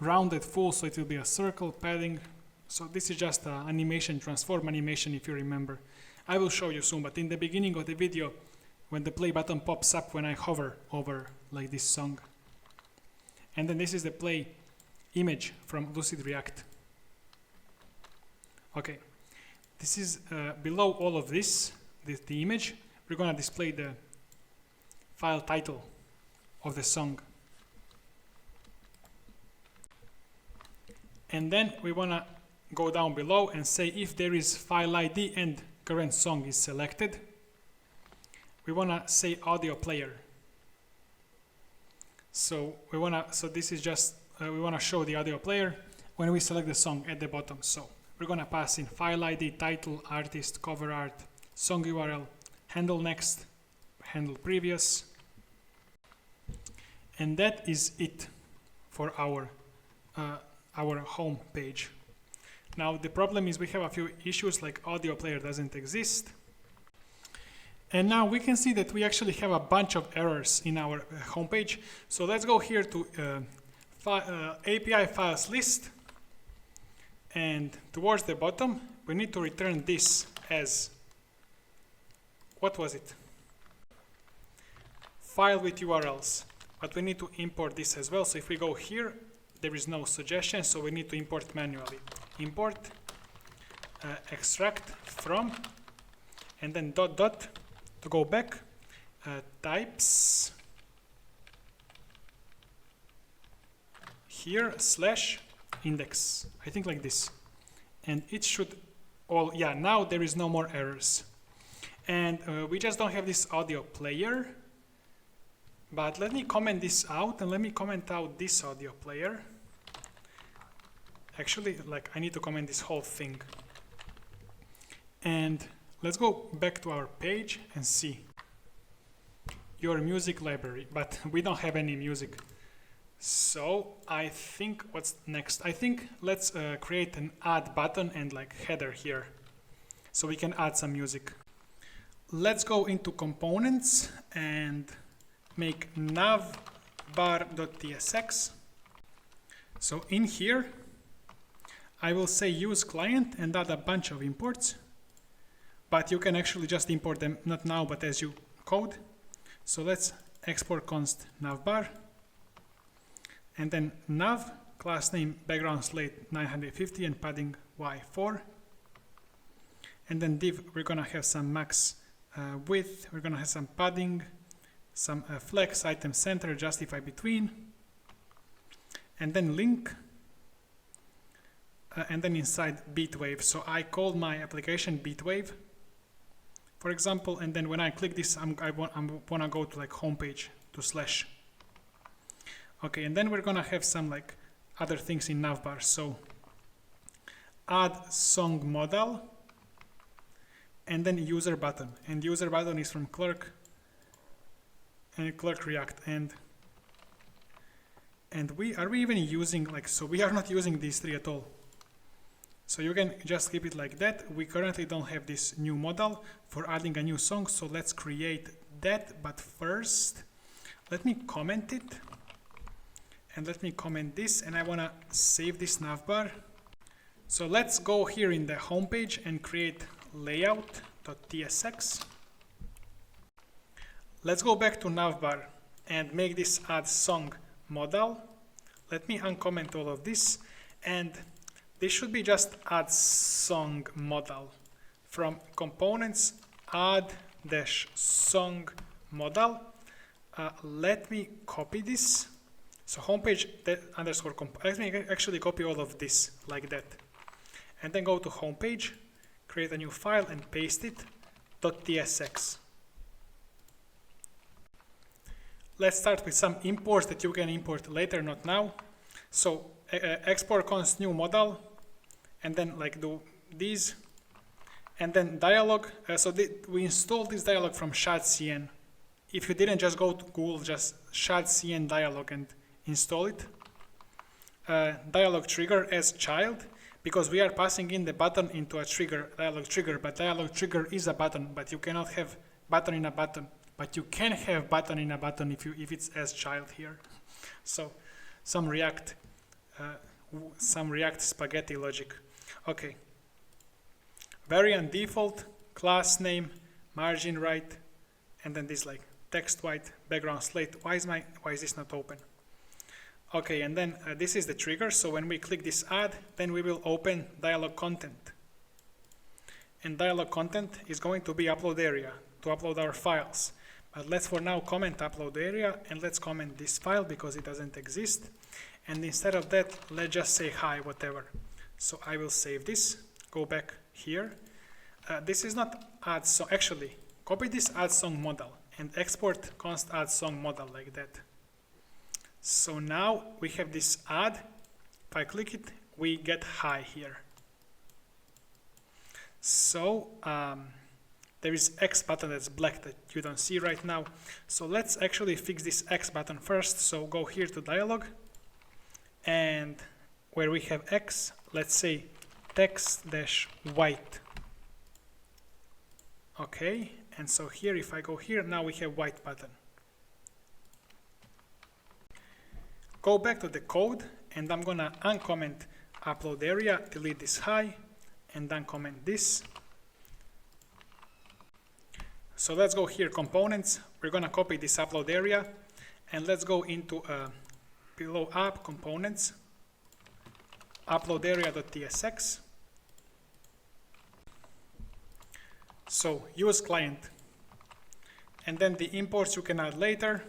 Rounded full, so it will be a circle, padding. So this is just an animation, transform animation, if you remember. I will show you soon, but in the beginning of the video, when the play button pops up when I hover over like this song. And then this is the play image from Lucid React. Okay, this is below all of this, the image, we're gonna display the file title of the song. And then we wanna go down below and say if there is file ID and current song is selected, we wanna say audio player. So this is just, we wanna show the audio player when we select the song at the bottom. So we're gonna pass in file ID, title, artist, cover art, song URL, handle next, handle previous. And that is it for our home page. Now the problem is we have a few issues, like audio player doesn't exist. And now we can see that we actually have a bunch of errors in our homepage. So let's go here to API files list. And towards the bottom, we need to return this as, what was it? File with URLs. But we need to import this as well. So if we go here, there is no suggestion, so we need to import manually. Import, extract from, and then dot dot to go back, types, here slash index, I think like this. And it should all, yeah, now there is no more errors. And we just don't have this audio player, but let me comment this out and let me comment out this audio player. Actually, like I need to comment this whole thing. And let's go back to our page and see your music library, but we don't have any music. So I think what's next? I think let's create an add button and like header here so we can add some music. Let's go into components and make navbar.tsx. So in here, I will say use client and add a bunch of imports, but you can actually just import them, not now, but as you code. So let's export const navbar, and then nav, class name background slate 950 and padding y4. And then div, we're gonna have some max width, we're gonna have some padding, some flex, item center, justify between, and then link, and then inside bitwave. So I called my application bitwave, for example, and then when I click this, I wanna go to like homepage to slash. Okay, and then we're gonna have some like other things in navbar. So add song modal, and then user button, and user button is from clerk and clerk react, and we even using like, so we are not using these three at all. So you can just keep it like that. We currently don't have this new modal for adding a new song, so let's create that. But first, let me comment it, and let me comment this, and I wanna save this navbar. So let's go here in the homepage and create layout.tsx. Let's go back to navbar and make this add song modal. Let me uncomment all of this, and this should be just add song modal from components add dash song modal. Let me copy this. So homepage underscore let me actually copy all of this like that, and then go to homepage, create a new file and paste it .tsx. Let's start with some imports that you can import later, not now. So export const new modal, and then like do these, and then dialog. We installed this dialog from ShadCN. If you didn't, just go to Google, just ShadCN dialog and install it. Dialog trigger as child, because we are passing in the button into a trigger, dialog trigger, but dialog trigger is a button, but you cannot have button in a button. But you can have button in a button if it's as child here. So some React spaghetti logic. Okay. Variant default, class name, margin right, and then this like text white, background slate. Why is this not open? Okay, and then this is the trigger. So when we click this add, then we will open dialog content. And dialog content is going to be upload area to upload our files. But let's for now comment upload area, and let's comment this file because it doesn't exist. And instead of that, let's just say hi, whatever. So I will save this, go back here. This is not add song, actually, copy this add song modal and export const add song modal like that. So now we have this add. If I click it, we get hi here. So there is X button that's black that you don't see right now. So let's actually fix this X button first. So go here to dialog, and where we have X, let's say text dash white. Okay, and so here, if I go here, now we have white button. Go back to the code, and I'm gonna uncomment upload area, delete this hi, and uncomment this. So let's go here, components. We're gonna copy this upload area, and let's go into below app components, upload area.tsx. So use client, and then the imports you can add later,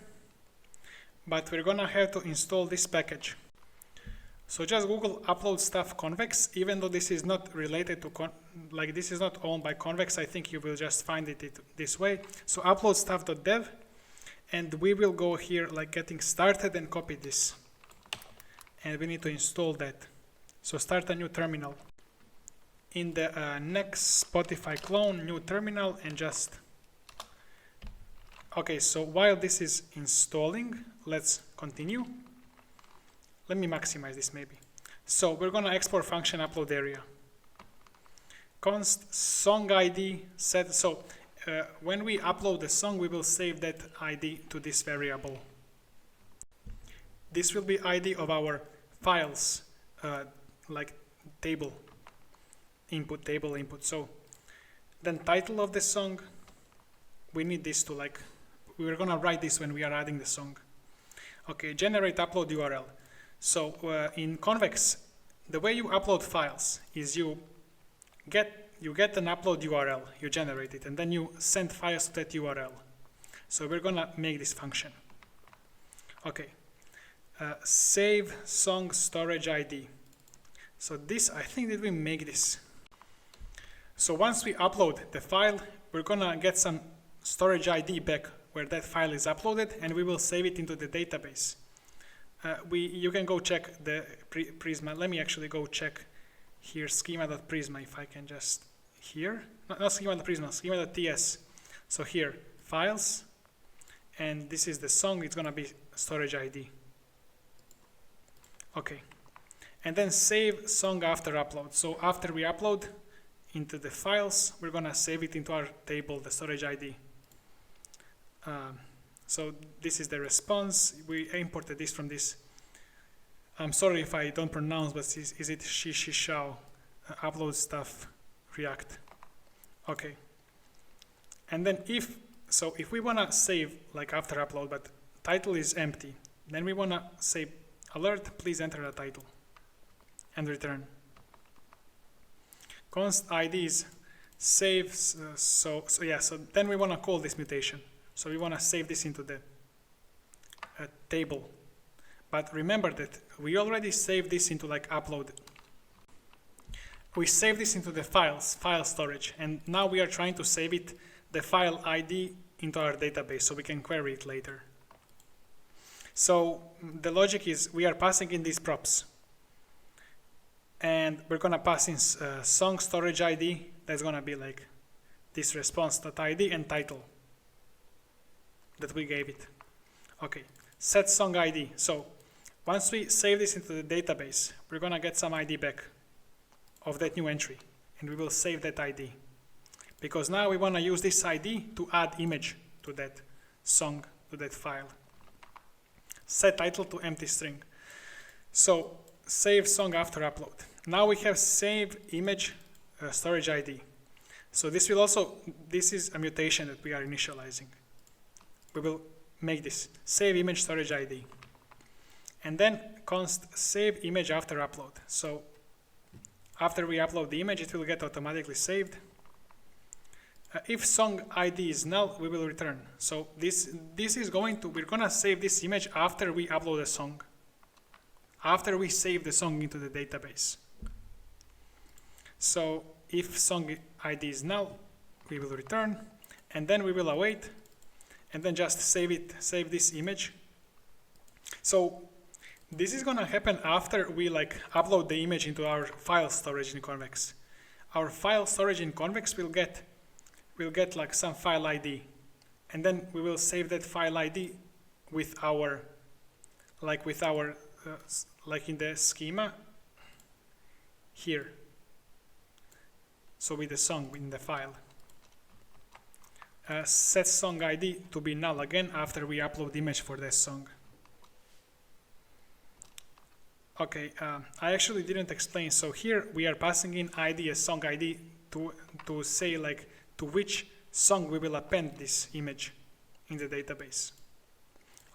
but we're gonna have to install this package. So just Google upload stuff convex. Even though this is not related to this is not owned by Convex, I think you will just find it this way. So upload stuff.dev, and we will go here like getting started and copy this, and we need to install that. So start a new terminal. In the next Spotify clone, new terminal, and just okay. So while this is installing, let's continue. Let me maximize this maybe. So we're gonna export function upload area. Const song ID set. So when we upload the song, we will save that ID to this variable. This will be ID of our files, like table input, table input. So then title of the song, we need this to like, we're gonna write this when we are adding the song. Okay, generate upload URL. So in Convex, the way you upload files is you you get an upload URL, you generate it, and then you send files to that URL. So we're gonna make this function. Okay, save song storage ID. So this, I think that we make this. So once we upload the file, we're gonna get some storage ID back where that file is uploaded, and we will save it into the database. You can go check the Prisma. Let me actually go check here schema.prisma, if I can just here. Not schema.prisma, schema.ts. So here, files, and this is the song. It's gonna be storage ID. Okay, and then save song after upload. So after we upload into the files, we're gonna save it into our table, the storage ID. So this is the response. We imported this from this. I'm sorry if I don't pronounce, but is it shao upload stuff React? Okay. And then if we wanna save like after upload, but title is empty, then we wanna say alert, please enter the title and return. Const ID is save. So then we wanna call this mutation. So we want to save this into the table. But remember that we already saved this into like upload. We saved this into the file storage, and now we are trying to save it, the file ID, into our database so we can query it later. So the logic is we are passing in these props. And we're going to pass in song storage ID. That's going to be like this response.id and title that we gave it. Okay, set song ID. So once we save this into the database, we're gonna get some ID back of that new entry, and we will save that ID. Because now we wanna use this ID to add image to that song, to that file. Set title to empty string. So save song after upload. Now we have save image storage ID. So this is a mutation that we are initializing. We will make this save image storage ID, and then const save image after upload. So after we upload the image, it will get automatically saved. If song ID is null, we will return. So we're gonna save this image after we upload a song, after we save the song into the database. So if song ID is null, we will return, and then we will await, and then just save this image. So this is gonna happen after we like upload the image into our file storage in Convex. Our file storage in Convex will get like some file ID, and then we will save that file ID with our like in the schema here. So with the song in the file. Set song ID to be null again after we upload the image for this song. Okay, I actually didn't explain. So here we are passing in ID as song ID to say like to which song we will append this image in the database.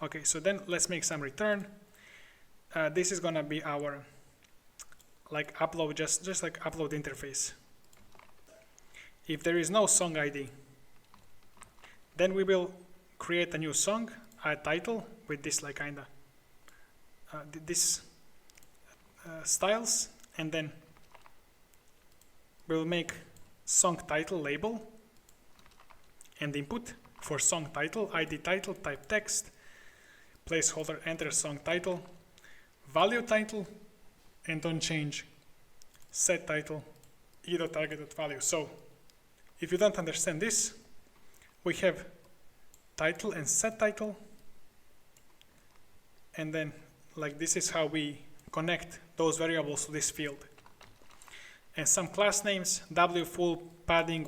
Okay, so then let's make some return. This is gonna be our like upload, just like upload interface. If there is no song ID, then we will create a new song, add title with this like kinda this styles, and then we'll make song title label and input for song title, ID title, type text, placeholder, enter song title, value title, and on change set title e.target.value. So if you don't understand this, we have title and set title, and then like this is how we connect those variables to this field. And some class names: w, full, padding,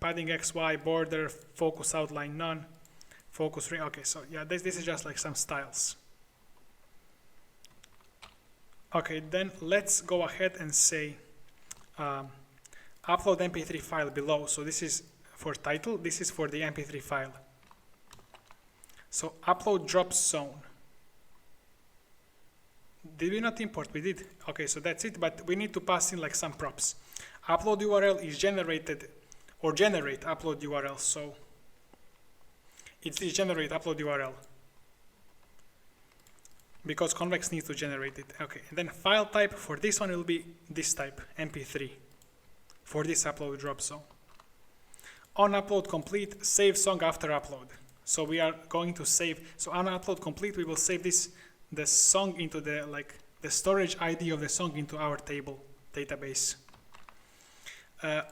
padding xy, border, focus, outline, none, focus ring. Okay, so yeah, this is just like some styles. Okay, then let's go ahead and say upload mp3 file below. So this is for title, this is for the mp3 file. So upload drop zone. Did we not import? We did. Okay, so that's it, but we need to pass in like some props. upload URL is generated or generate upload URL. So it's this generate upload URL because Convex needs to generate it. Okay, and then file type for this one will be this type, MP3, for this upload drop zone. On upload complete, save song after upload. So we are going to save, so on upload complete, we will save the song into the storage ID of the song into our table database.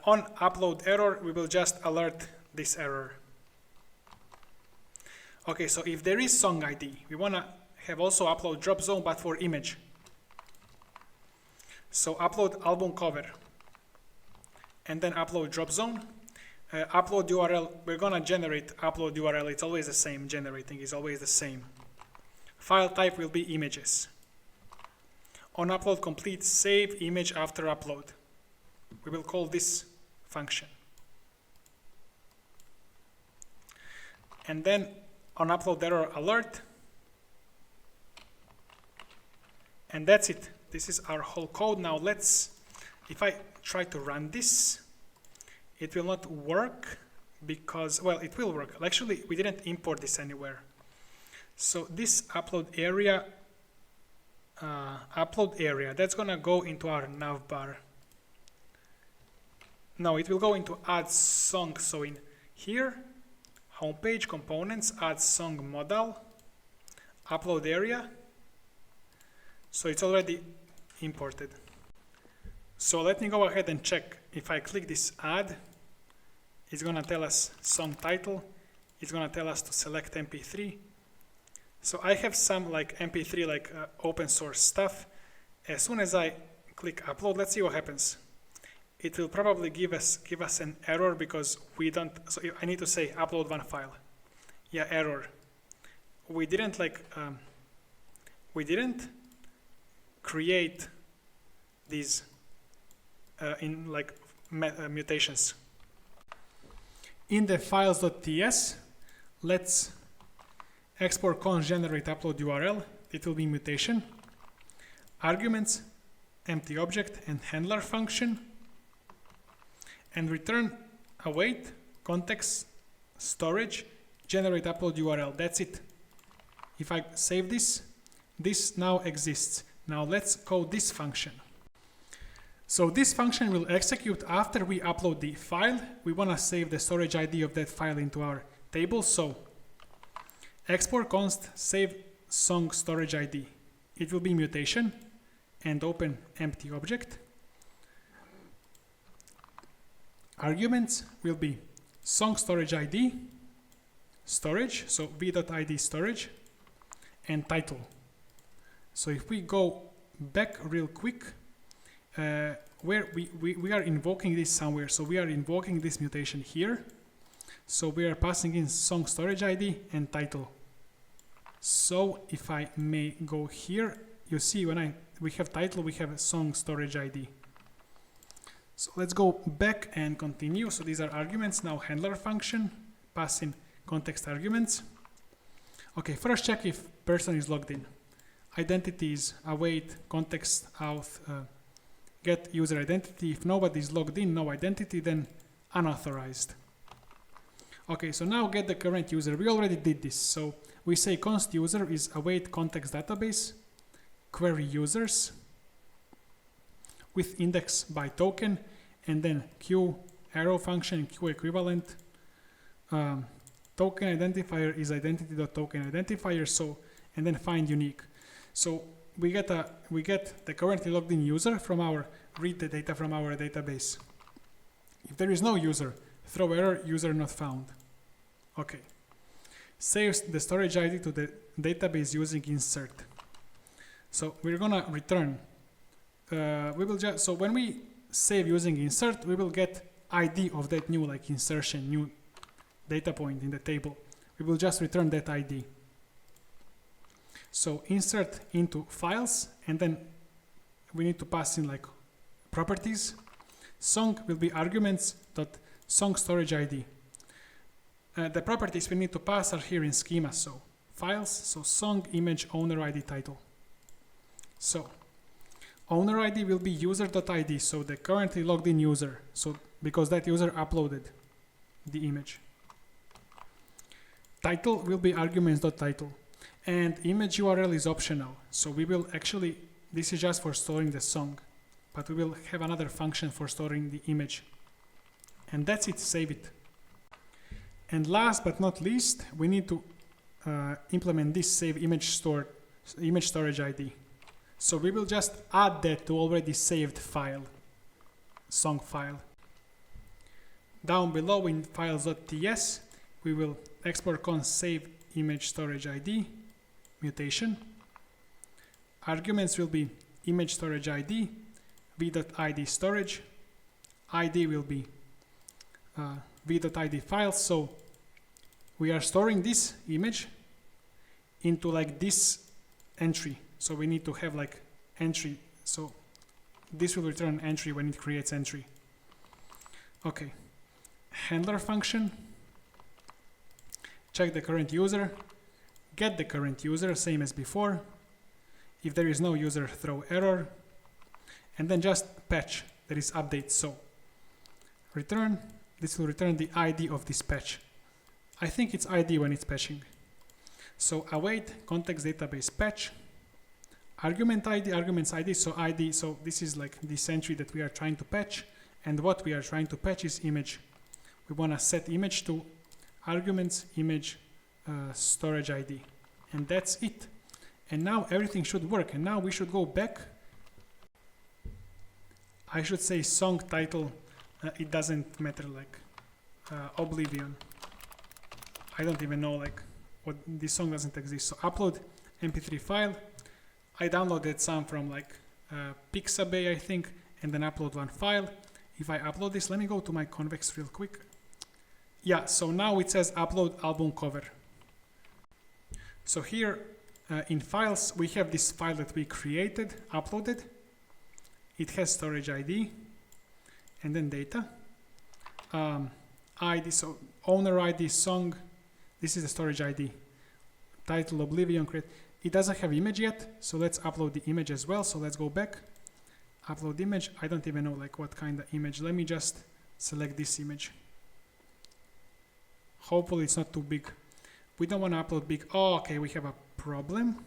On upload error, we will just alert this error. Okay, so if there is song ID, we want to have also upload drop zone, but for image. So upload album cover, and then upload drop zone. Upload URL, we're gonna generate upload URL. It's always the same. Generating is always the same. File type will be images. On upload complete, save image after upload. We will call this function. And then on upload error alert. And that's it. This is our whole code. Now if I try to run this, it will not work because, well, it will work. Actually, we didn't import this anywhere. So this upload area, that's gonna go into our navbar. No, it will go into add song. So in here, homepage components, add song modal, upload area. So it's already imported. So let me go ahead and check. If I click this add, it's gonna tell us song title. It's gonna tell us to select MP3. So I have some MP3 open source stuff. As soon as I click upload, let's see what happens. It will probably give us an error because we don't. So I need to say upload one file. Yeah, error. We didn't create these mutations. In the files.ts, let's export const generate upload URL. It will be mutation, arguments, empty object, and handler function, and return await context storage generate upload URL. That's it. If I save this, this now exists. Now let's code this function. So this function will execute after we upload the file. We want to save the storage ID of that file into our table. So export const save song storage ID. It will be mutation and open empty object. Arguments will be song storage ID, storage, so v.id storage, and title. So if we go back real quick, where we are invoking this somewhere. So we are invoking this mutation here. So we are passing in song storage ID and title. So if I may go here, you see when we have title, we have a song storage ID. So let's go back and continue. So these are arguments. Now handler function, pass in context arguments. Okay, first check if person is logged in. Identities, await, context, auth, get user identity. If nobody is logged in, no identity, then unauthorized. Okay, so now get the current user. We already did this. So we say const user is await context database, query users with index by token, and then q arrow function, q equivalent. Token identifier is identity.token identifier. So, and then find unique. So we get the currently logged in user from our read the data from our database. If there is no user, throw error user not found. Okay. Saves the storage ID to the database using insert. So we're gonna return. So when we save using insert, we will get ID of that new insertion, new data point in the table. We will just return that ID. So insert into files, and then we need to pass in properties. Song will be arguments dot song storage ID. The properties we need to pass are here in schema. So files, so song, image, owner ID, title. So Owner ID will be user.id, so the currently logged in user, so because that user uploaded the image. Title will be arguments.title, and image URL is optional, so we will actually, this is just for storing the song, but we will have another function for storing the image. And that's it, save it. And last but not least, we need to implement this save image storage ID. So we will just add that to already saved file, song file. Down below in files.ts, we will export const save image storage ID mutation. Arguments will be image storage ID, v.id storage, ID will be v.id file. So we are storing this image into like this entry. So we need to have like entry. So this will return entry when it creates entry. Okay. Handler function. Check the current user. Get the current user, same as before. If there is no user, throw error. And then just patch, that is update. So return. This will return the ID of this patch. I think it's ID when it's patching. So await context database patch. Argument ID, arguments ID, so ID, so this is like this entry that we are trying to patch, and what we are trying to patch is image. We want to set image to arguments image storage ID, and that's it. And now everything should work, and now we should go back. I should say song title, it doesn't matter, like Oblivion. I don't even know like what this song doesn't exist. So upload mp3 file. I downloaded some from like Pixabay, I think, and then upload one file. If I upload this, let me go to my Convex real quick. Yeah, so now it says upload album cover. So here in files, we have this file that we created, uploaded. It has storage ID and then data. ID, so owner ID, song, this is the storage ID. Title, Oblivion, create. It doesn't have image yet, so let's upload the image as well. So let's go back, upload image. I don't even know like what kind of image. Let me just select this image. Hopefully it's not too big. We don't want to upload big. Oh, okay, we have a problem.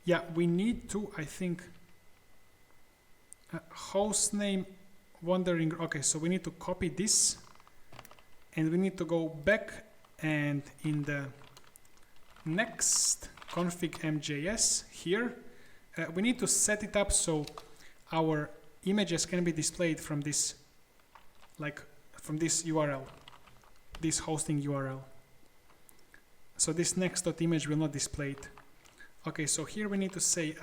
Yeah, we need to, I think, host name wandering. Okay, so we need to copy this, and we need to go back, and in the next config MJS here, we need to set it up so our images can be displayed from this, like from this URL, this hosting URL. So this next.image will not display it. Okay, so here we need to say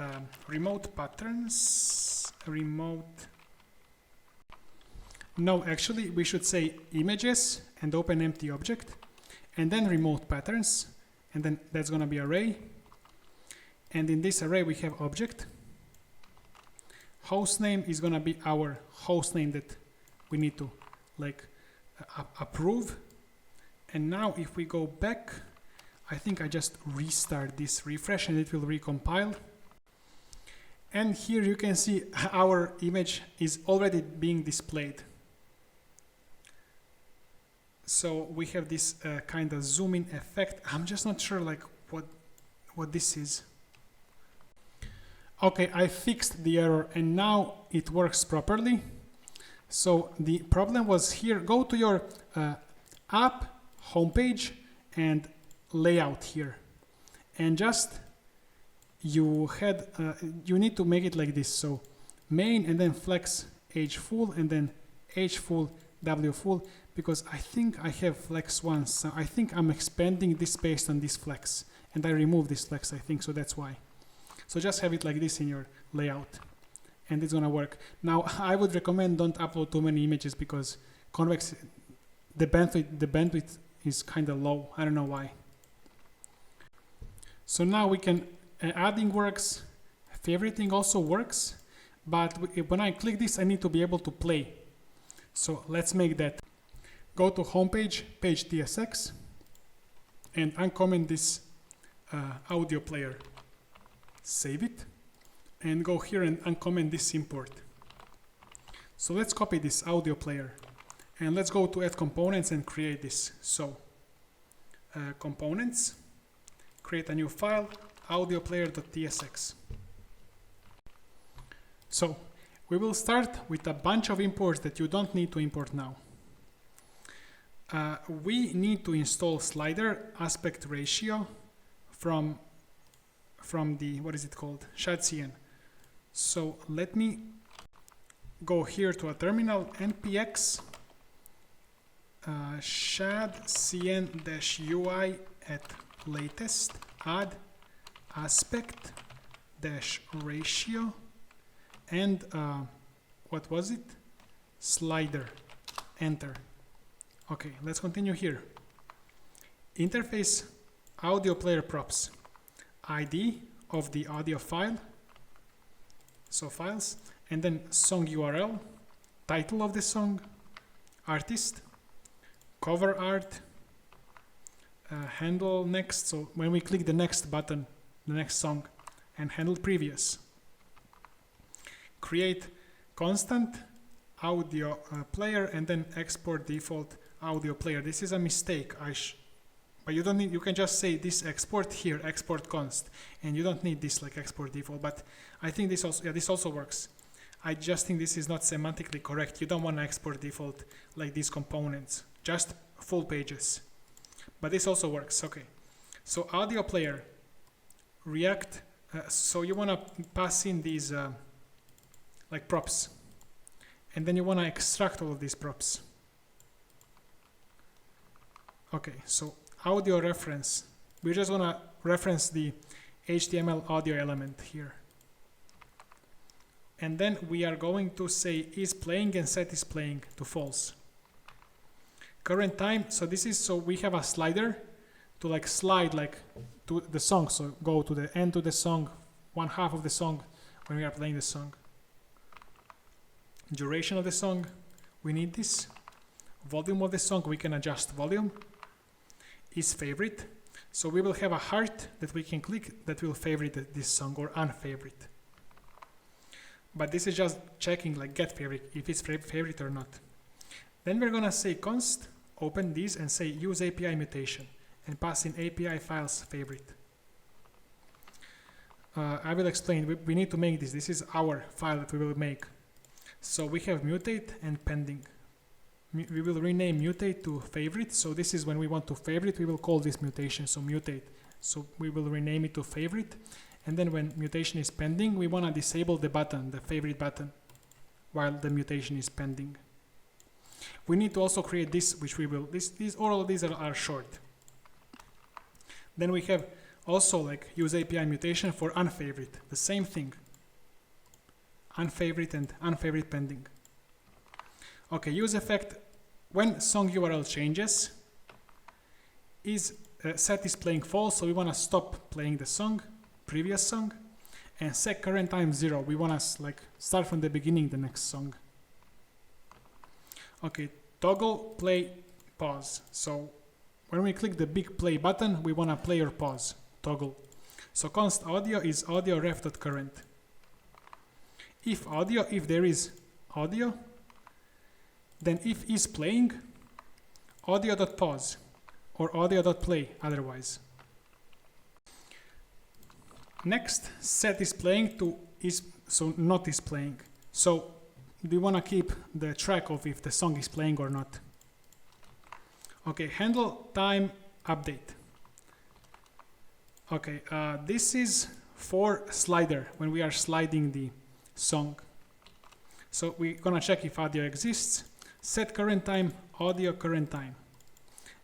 remote patterns, remote. No, actually we should say images and open empty object, and then remote patterns, and then that's gonna be array. And in this array we have object. Hostname is gonna be our hostname that we need to like approve. And now if we go back, I think I just restart this, refresh, and it will recompile. And here you can see our image is already being displayed. So we have this kind of zoom in effect. I'm just not sure like what this is. Okay, I fixed the error and now it works properly. So the problem was here. Go to your app homepage and layout here, and just you need to make it like this. So main and then flex h full and then h full w full, because I think I have flex once. So I think I'm expanding this based on this flex, and I remove this flex, I think, so that's why. So just have it like this in your layout, and it's gonna work. Now I would recommend don't upload too many images, because Convex, the bandwidth is kind of low. I don't know why. So now we can, adding works, favoriting also works, but when I click this, I need to be able to play. So let's make that. Go to homepage, page TSX, and uncomment this audio player. Save it. and go here and uncomment this import. So let's copy this audio player and let's go to add components and create this. So components, create a new file, audioplayer.tsx. So we will start with a bunch of imports that you don't need to import now. We need to install slider aspect ratio from the, what is it called, ShadCN. So let me go here to a terminal, npx ShadCN-UI at latest add aspect -ratio and what was it? Slider. Enter. Okay, let's continue here. Interface audio player props. ID of the audio file. So files. And then song URL. Title of the song. Artist. Cover art. Handle next. So when we click the next button, the next song. And handle previous. Create constant audio player and then export default audio player. This is a mistake. But you don't need. You can just say this export here, export const, and you don't need this like export default. But I think this also, this also works. I just think this is not semantically correct. You don't want to export default like these components, just full pages. But this also works. Okay. So audio player, React. So you want to pass in these like props, and then you want to extract all of these props. Okay, so audio reference. We just want to reference the HTML audio element here. And then we are going to say is playing and set is playing to false. Current time, so this is, so we have a slider to like slide like to the song. So go to the end of the song, one half of the song when we are playing the song. Duration of the song, we need this. Volume of the song, we can adjust volume. Is favorite. So we will have a heart that we can click that will favorite this song or unfavorite. But this is just checking like get favorite, if it's favorite or not. Then we're gonna say const, open these and say use API mutation and pass in API files favorite. I will explain, we need to make this. This is our file that we will make. So we have mutate and pending. We will rename mutate to favorite. So this is when we want to favorite, we will call this mutation. So mutate. So we will rename it to favorite. And then when mutation is pending, we want to disable the button, the favorite button, while the mutation is pending. We need to also create this, which we will, all of these are short. Then we have also like use API mutation for unfavorite, the same thing. Unfavorite and unfavorite pending. Okay, use effect when song URL changes is set is playing false, so we want to stop playing the song, previous song, and set current time 0. We want to like start from the beginning the next song. Okay, toggle play pause. So when we click the big play button, we want to play or pause toggle. So const audio is audio ref.current. If audio, if there is audio, then if is playing, audio.pause or audio.play otherwise. Next, set is playing to is, so not is playing. So we want to keep the track of if the song is playing or not. Okay, handle time update. Okay, this is for slider when we are sliding the song. So we're gonna check if audio exists. Set current time, audio current time.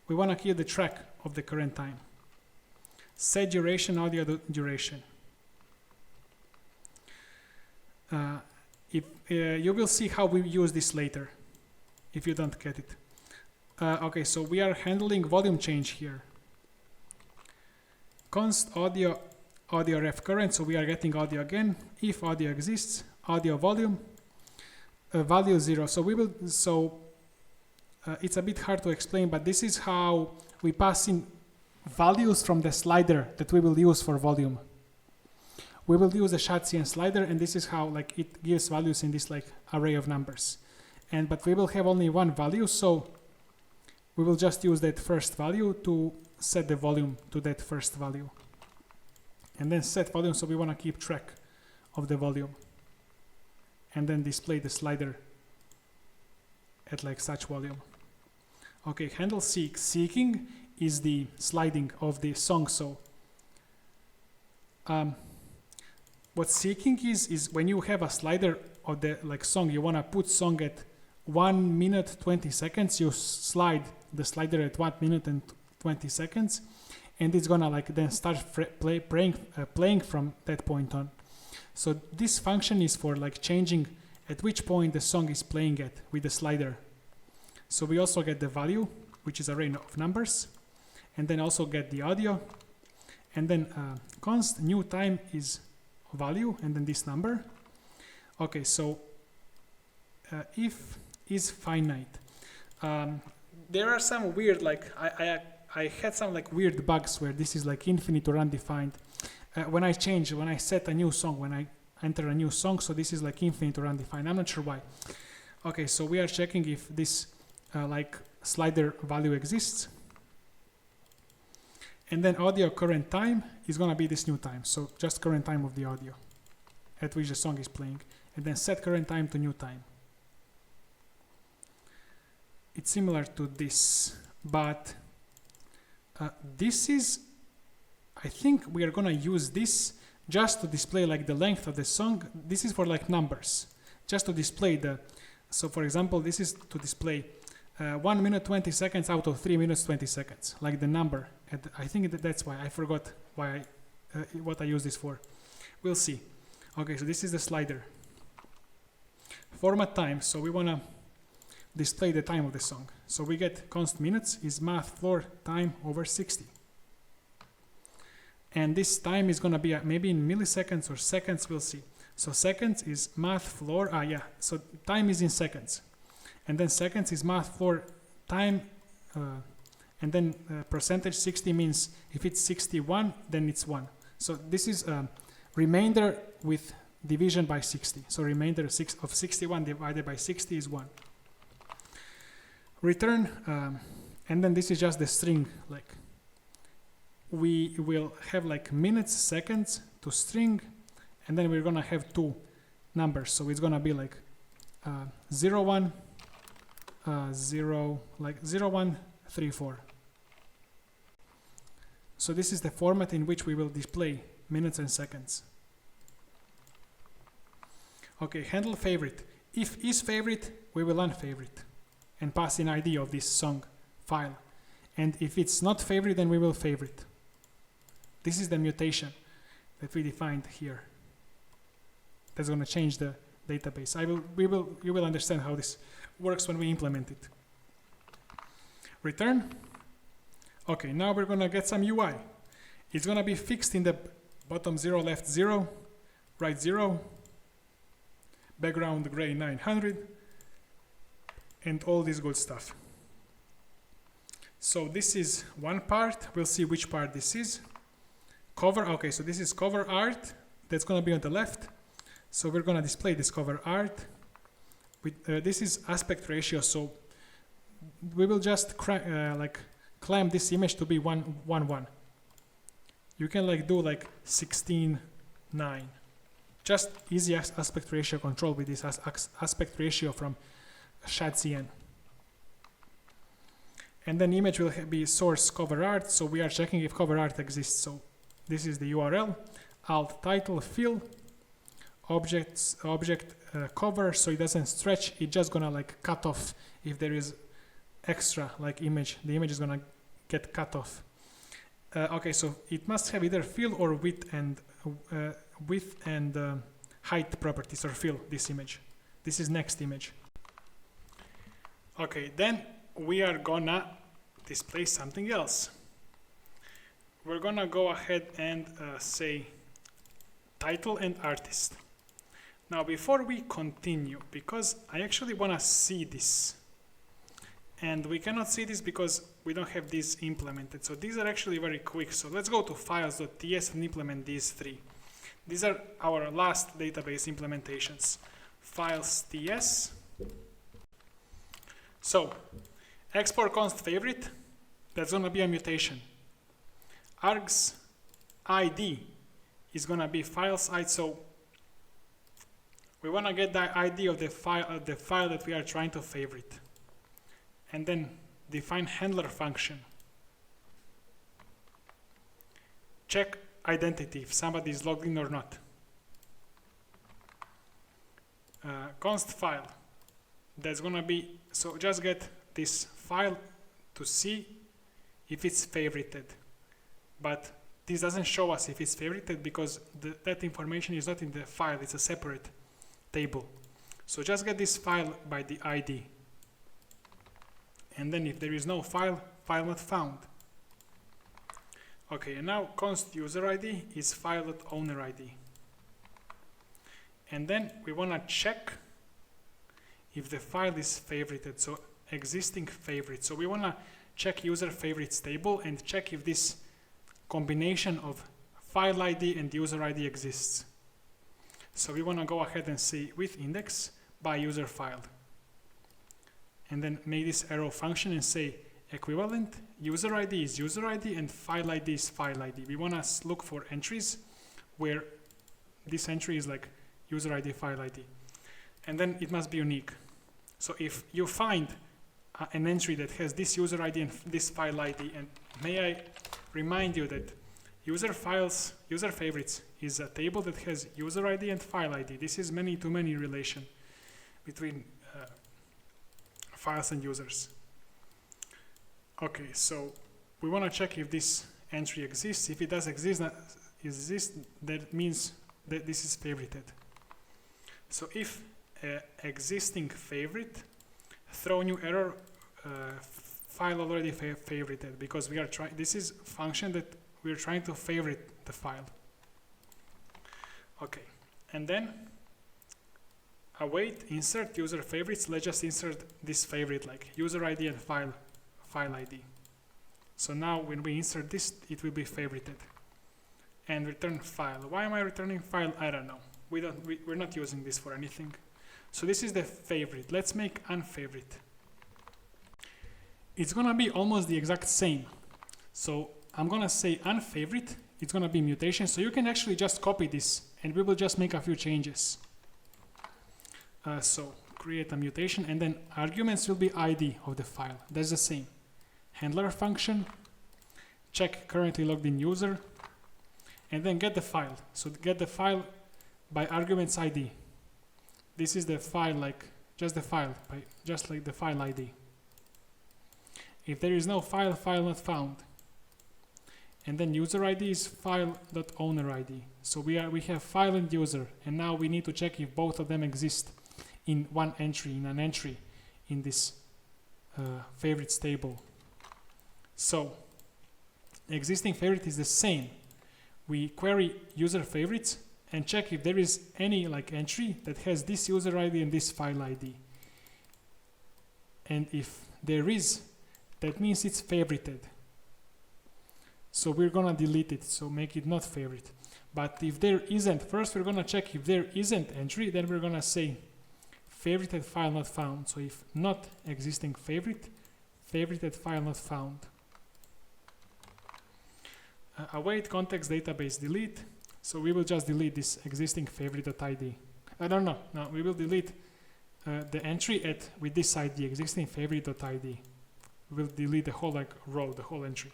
We want to keep the track of the current time. Set duration, audio duration. You will see how we use this later, if you don't get it. Okay, so we are handling volume change here. Const audio, audio ref current, so we are getting audio again. If audio exists, audio volume, value 0. So we will, it's a bit hard to explain, but this is how we pass in values from the slider that we will use for volume. we will use the ShadCN slider, and this is how like it gives values in this like array of numbers. But we will have only one value, so we will just use that first value to set the volume to that first value. And then set volume, so we want to keep track of the volume. And then display the slider at like such volume. Okay, handle seek. Seeking is the sliding of the song. So what seeking is when you have a slider of the like song, you want to put song at 1 minute 20 seconds, you slide the slider at 1 minute and 20 seconds, and it's gonna like then start playing from that point on. So this function is for like changing at which point the song is playing at with the slider. So we also get the value, which is an array of numbers, and then also get the audio, and then const new time is value, and then this number. Okay, so if is finite. There are some weird, like I had some like weird bugs where this is like infinite or undefined. When I set a new song, when I enter a new song, so this is like infinite or undefined. I'm not sure why. Okay, so we are checking if this like slider value exists. And then audio current time is gonna be this new time. So just current time of the audio at which the song is playing. And then set current time to new time. It's similar to this, but this is, I think we are gonna use this just to display like the length of the song. This is for like numbers, just to display the, so for example, this is to display 1 minute 20 seconds out of 3 minutes 20 seconds, like the number. And I think that's why I forgot why what I use this for. We'll see. Okay, so this is the slider. Format time, so we wanna display the time of the song. So we get const minutes is math floor time over 60. And this time is gonna be maybe in milliseconds or seconds, we'll see. So seconds is math floor, so time is in seconds. And then seconds is math floor time, and then percentage 60 means if it's 61, then it's 1. So this is remainder with division by 60. So remainder of 61 divided by 60 is 1. Return, and then this is just the string. Like we will have like minutes, seconds to string, and then we're gonna have two numbers. So it's gonna be like 0, 1, 0, like 0, 1, 3, 4. So this is the format in which we will display minutes and seconds. Okay, handle favorite. If is favorite, we will unfavorite and pass in ID of this song file. And if it's not favorite, then we will favorite. This is the mutation that we defined here. That's going to change the database. You will understand how this works when we implement it. Return. Okay, now we're going to get some UI. It's going to be fixed in the bottom 0, left 0, right 0, background gray 900, and all this good stuff. So this is one part. We'll see which part this is. Cover, okay, so this is cover art. That's going to be on the left. So we're going to display this cover art. With, this is aspect ratio, so we will just clamp this image to be 1:1. You can like do like 16:9. Just easy aspect ratio control with this aspect ratio from ShadCN. And then image will be source cover art, so we are checking if cover art exists. So this is the URL, alt title fill, object cover, so it doesn't stretch, it's just gonna like cut off if there is extra like image, the image is gonna get cut off. Okay, so it must have either fill or width and height properties, or fill this image. This is next image. Okay, then we are gonna display something else. We're gonna go ahead and say title and artist. Now before we continue, because I actually wanna see this, and we cannot see this because we don't have these implemented. So these are actually very quick. So let's go to files.ts and implement these three. These are our last database implementations. Files TS. So, export const favorite, that's going to be a mutation. Args ID is going to be files ID. So, we want to get the ID of the file that we are trying to favorite. And then define handler function. Check identity if somebody is logged in or not. Const file. That's going to be, so just get this file to see if it's favorited. But this doesn't show us if it's favorited because that information is not in the file, it's a separate table. So just get this file by the ID. And then if there is no file, file not found. Okay, and now const user ID is file.owner ID. And then we want to check if the file is favorited, so existing favorite. So we want to check user favorites table and check if this combination of file ID and user ID exists. So we want to go ahead and say with index by user file. And then make this arrow function and say equivalent user ID is user ID and file ID is file ID. We want to look for entries where this entry is like user ID, file ID. And then it must be unique. So if you find an entry that has this user ID and this file ID, and may I remind you that user favorites is a table that has user ID and file ID. This is many-to-many relation between files and users. Okay, so we want to check if this entry exists. If it does exist, that means that this is favorited. So if existing favorite, throw new error, file already favorited, because we are trying. This is function that we are trying to favorite the file. Okay, and then await insert user favorites. Let's just insert this favorite like user ID and file ID. So now when we insert this, it will be favorited. And return file. Why am I returning file? I don't know. We're not using this for anything. So this is the favorite. Let's make unfavorite. It's gonna be almost the exact same. So I'm gonna say unfavorite. It's gonna be mutation. So you can actually just copy this and we will just make a few changes. So create a mutation and then arguments will be ID of the file. That's the same. Handler function, check currently logged in user, and then get the file. So get the file by arguments ID. This is the file, like just the file, just like the file ID. If there is no file, file not found. And then user ID is file.owner ID. So we have file and user, and now we need to check if both of them exist in one entry, in this favorites table. So existing favorite is the same. We query user favorites and check if there is any like entry that has this user ID and this file ID. And if there is, that means it's favorited. So we're gonna delete it, so make it not favorite. But if there isn't, first we're gonna check if there isn't entry, then we're gonna say favorited file not found. So if not existing favorite, favorited file not found. Await context database delete. So we will just delete this existing favorite.id. No, we will delete the entry with this ID, existing favorite.id. We will delete the whole row, the whole entry.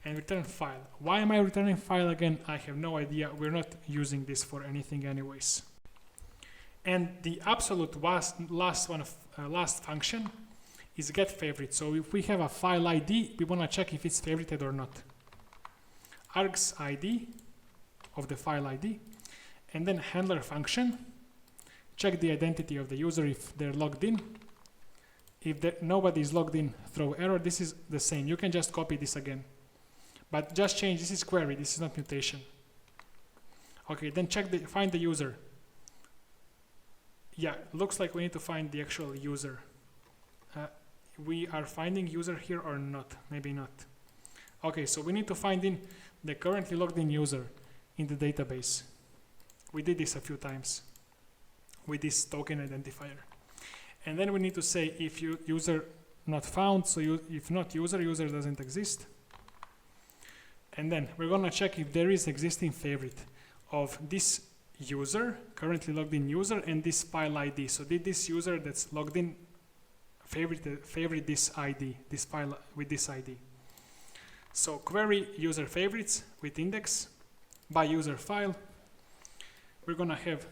And return file. Why am I returning file again? I have no idea. We're not using this for anything anyways. And the absolute last function is get favorite. So if we have a file ID, we want to check if it's favorited or not. Args ID of the file ID, and then handler function. Check the identity of the user if they're logged in. If nobody is logged in, throw error. This is the same. You can just copy this again. But just change, this is query, this is not mutation. Okay, then find the user. Yeah, looks like we need to find the actual user. We are finding user here or not? Maybe not. Okay, so we need to find in the currently logged in user in the database. We did this a few times with this token identifier. And then we need to say if user not found, so if not user doesn't exist. And then we're gonna check if there is existing favorite of this user, currently logged in user, and this file ID. So did this user that's logged in favorite this ID, this file with this ID. So query user favorites with index by user file. We're gonna have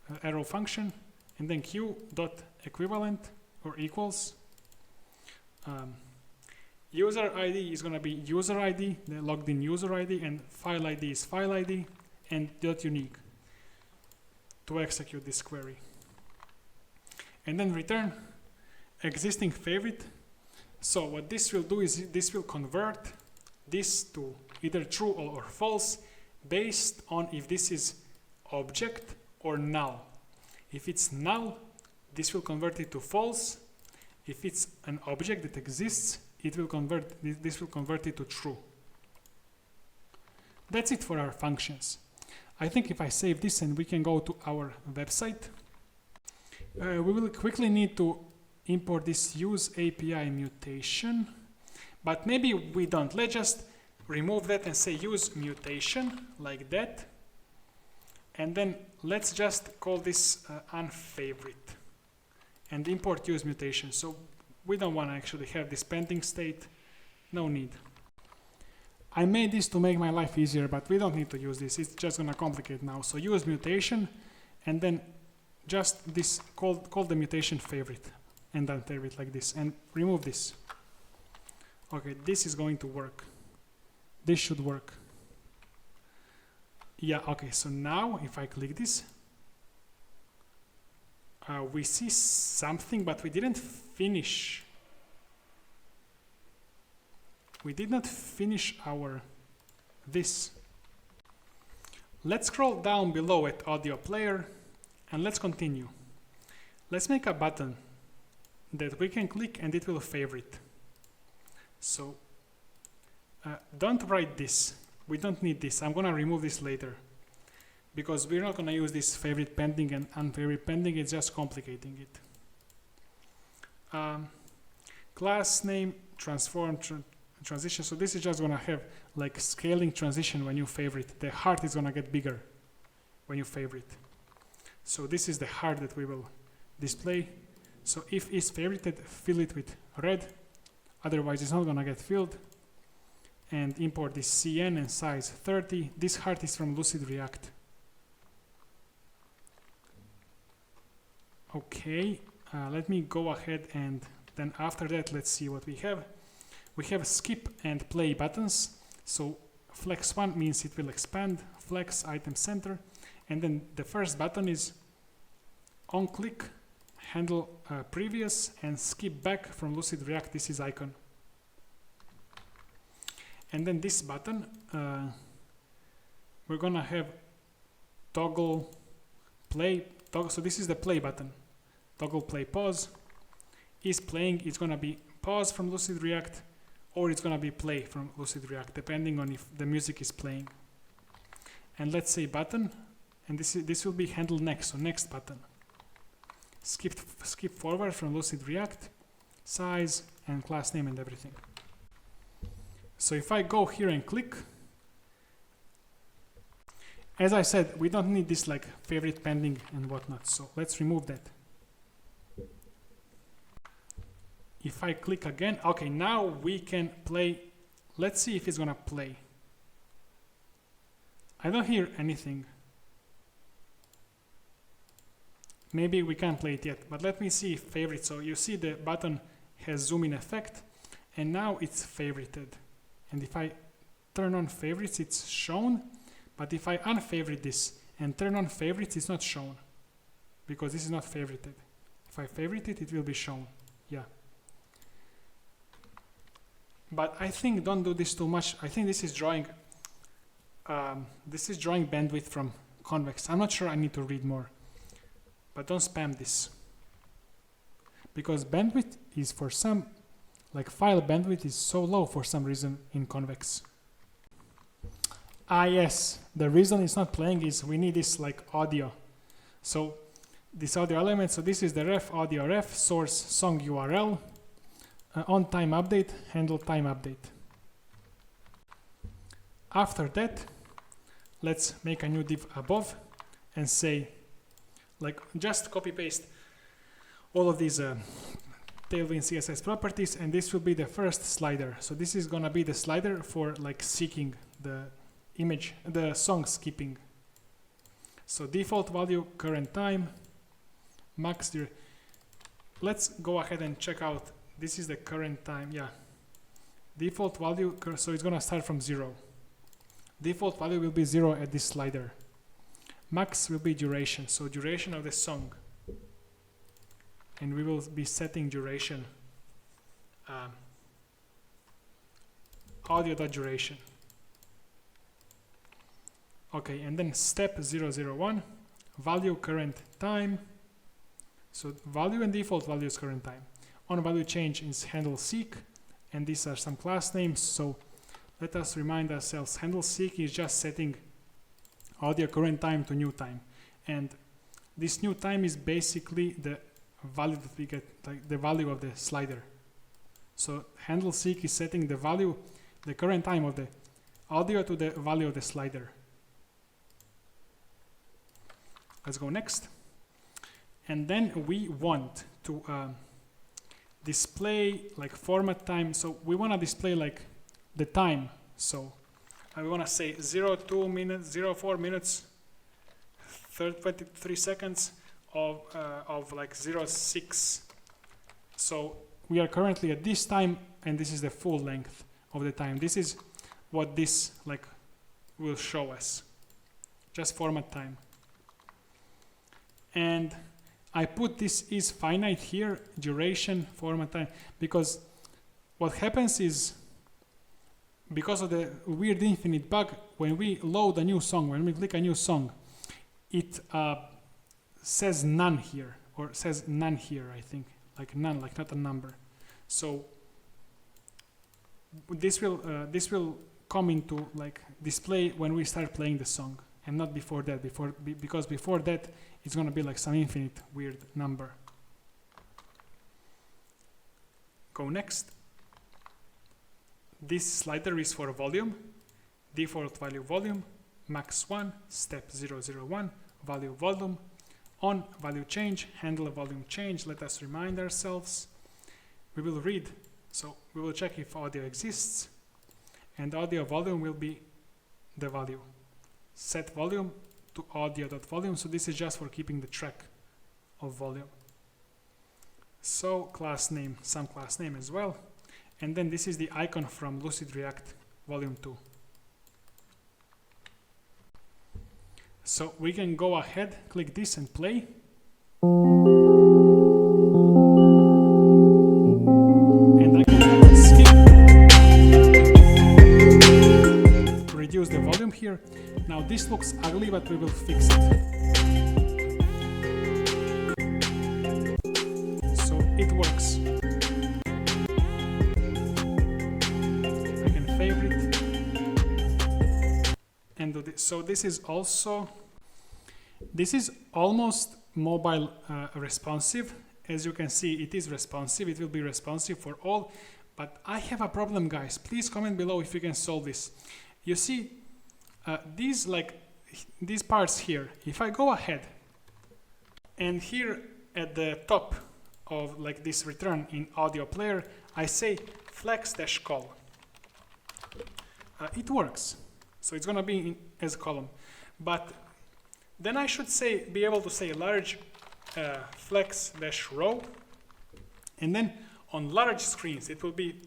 an arrow function, and then q.equivalent or equals. User ID is gonna be user ID, the logged in user ID, and file ID is file ID, and .unique to execute this query. And then return existing favorite. So what this will do is this will convert this to either true or false based on if this is object or null. If it's null, this will convert it to false. If it's an object that exists, this will convert it to true. That's it for our functions. I think if I save this and we can go to our website, we will quickly need to import this use API mutation, but maybe we don't. Let's just remove that and say use mutation like that. And then let's just call this unfavorite and import use mutation. So we don't want to actually have this pending state. No need. I made this to make my life easier, but we don't need to use this. It's just going to complicate now. So use mutation, and then just this call the mutation favorite and unfavorite like this, and remove this. Okay, this is going to work. This should work. Yeah, okay, so now if I click this, we see something, but we didn't finish. We did not finish our this. Let's scroll down below at audio player and let's continue. Let's make a button that we can click and it will favorite. So don't write this. We don't need this. I'm going to remove this later because we're not going to use this favorite pending and unfavorite pending. It's just complicating it. Class name, transform, transition. So this is just going to have like scaling transition when you favorite. The heart is going to get bigger when you favorite. So this is the heart that we will display. So if is favorited, fill it with red. Otherwise, it's not going to get filled. And import this CN and size 30. This heart is from Lucid React. Okay, let me go ahead and then after that, let's see what we have. We have skip and play buttons. So flex 1 means it will expand, flex item center. And then the first button is on click, handle previous, and skip back from Lucid React. This is icon. And then this button, we're gonna have toggle play. So this is the play button. Toggle play pause. Is playing, it's gonna be pause from Lucid React, or it's gonna be play from Lucid React, depending on if the music is playing. And let's say button, and this will be handle next, so next button. Skip forward from Lucid React, size and class name and everything. So if I go here and click, as I said, we don't need this like favorite pending and whatnot. So let's remove that. If I click again, okay, now we can play. Let's see if it's gonna play. I don't hear anything. Maybe we can't play it yet, but let me see if favorite. So you see the button has zoom in effect, and now it's favorited. And if I turn on favorites, it's shown. But if I unfavorite this and turn on favorites, it's not shown because this is not favorited. If I favorite it, it will be shown. Yeah. But I think don't do this too much. I think this is drawing bandwidth from Convex. I'm not sure I need to read more. But don't spam this. Because bandwidth is for some, like file bandwidth is so low for some reason in Convex. Yes, the reason it's not playing is we need this like audio. So this audio element, so this is the ref, audio ref, source, song URL, on time update, handle time update. After that, let's make a new div above and say, like, just copy paste all of these Tailwind CSS properties, and this will be the first slider. So this is gonna be the slider for like seeking the image, the song skipping. So default value, current time, max. Let's go ahead and check out. This is the current time, yeah. Default value, so it's gonna start from 0. Default value will be 0 at this slider. Max will be duration, so duration of the song. And we will be setting duration, audio.duration. Okay, and then step 001, value current time. So value and default value is current time. On value change is handle seek, and these are some class names. So let us remind ourselves, handle seek is just setting audio current time to new time. And this new time is basically the value that we get, like the value of the slider. So handle seek is setting the value, the current time of the audio to the value of the slider. Let's go next. And then we want to display like format time. So we want to display like the time. So we want to say 02 minutes, 04 minutes, 23 seconds of like 06. So we are currently at this time, and this is the full length of the time. This is what this like will show us. Just format time. And I put this is finite here, duration, format time, because what happens is, because of the weird infinite bug, when we load a new song, when we click a new song, it says none here, or says none here, I think, like none, like not a number. So this will come into like display when we start playing the song, and not before that. Because before that it's going to be like some infinite weird number. Go next. This slider is for volume, default value volume, max 1, step 001, value volume, on value change, handle volume change. Let us remind ourselves. We will read, so we will check if audio exists, and audio volume will be the value. Set volume to audio.volume, so this is just for keeping the track of volume. So class name, some class name as well. And then this is the icon from Lucid React Volume 2. So we can go ahead, click this and play. And I can skip to reduce the volume here. Now this looks ugly, but we will fix it. So it works. I can favorite and do this. So this is also, this is almost mobile responsive. As you can see, it is responsive. It will be responsive for all. But I have a problem, guys. Please comment below if you can solve this. You see, these parts here, if I go ahead and here at the top of like this return in audio player, I say flex-call. It works. So it's going to be as a column. But then I should say, be able to say large flex-row. And then on large screens, it will be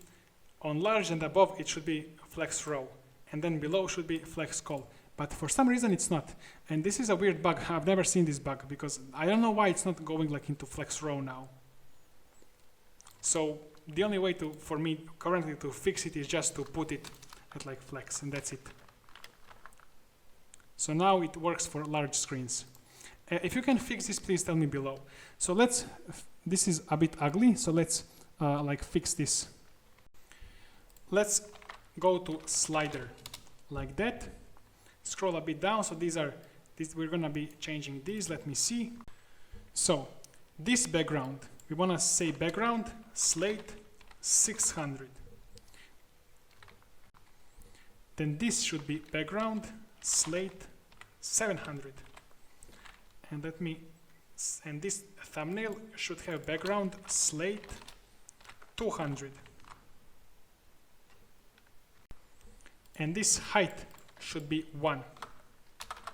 on large, and above it should be flex row. And then below should be flex call. But for some reason it's not. And this is a weird bug. I've never seen this bug because I don't know why it's not going like into flex row now. So the only way for me currently to fix it is just to put it at like flex, and that's it. So now it works for large screens. If you can fix this, please tell me below. So this is a bit ugly, so let's like fix this. Let's go to slider like that. scroll a bit down. So we're gonna be changing these. Let me see. So this background, we wanna say background slate 600. Then this should be background slate 700. And this thumbnail should have background slate 200. And this height should be 1,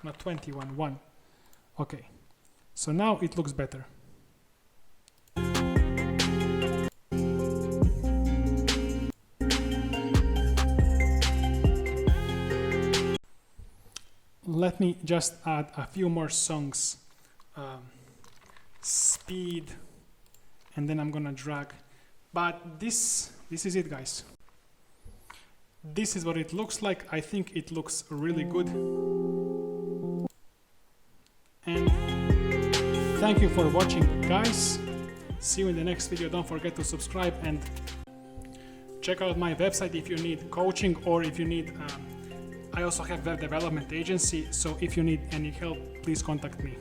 not 21, 1. Okay, so now it looks better. Let me just add a few more songs. Speed, and then I'm gonna drag. But this is it, guys. This is what it looks like. I think it looks really good. And thank you for watching, guys. See you in the next video. Don't forget to subscribe and check out my website if you need coaching, or if you need I also have web development agency, so if you need any help, please contact me.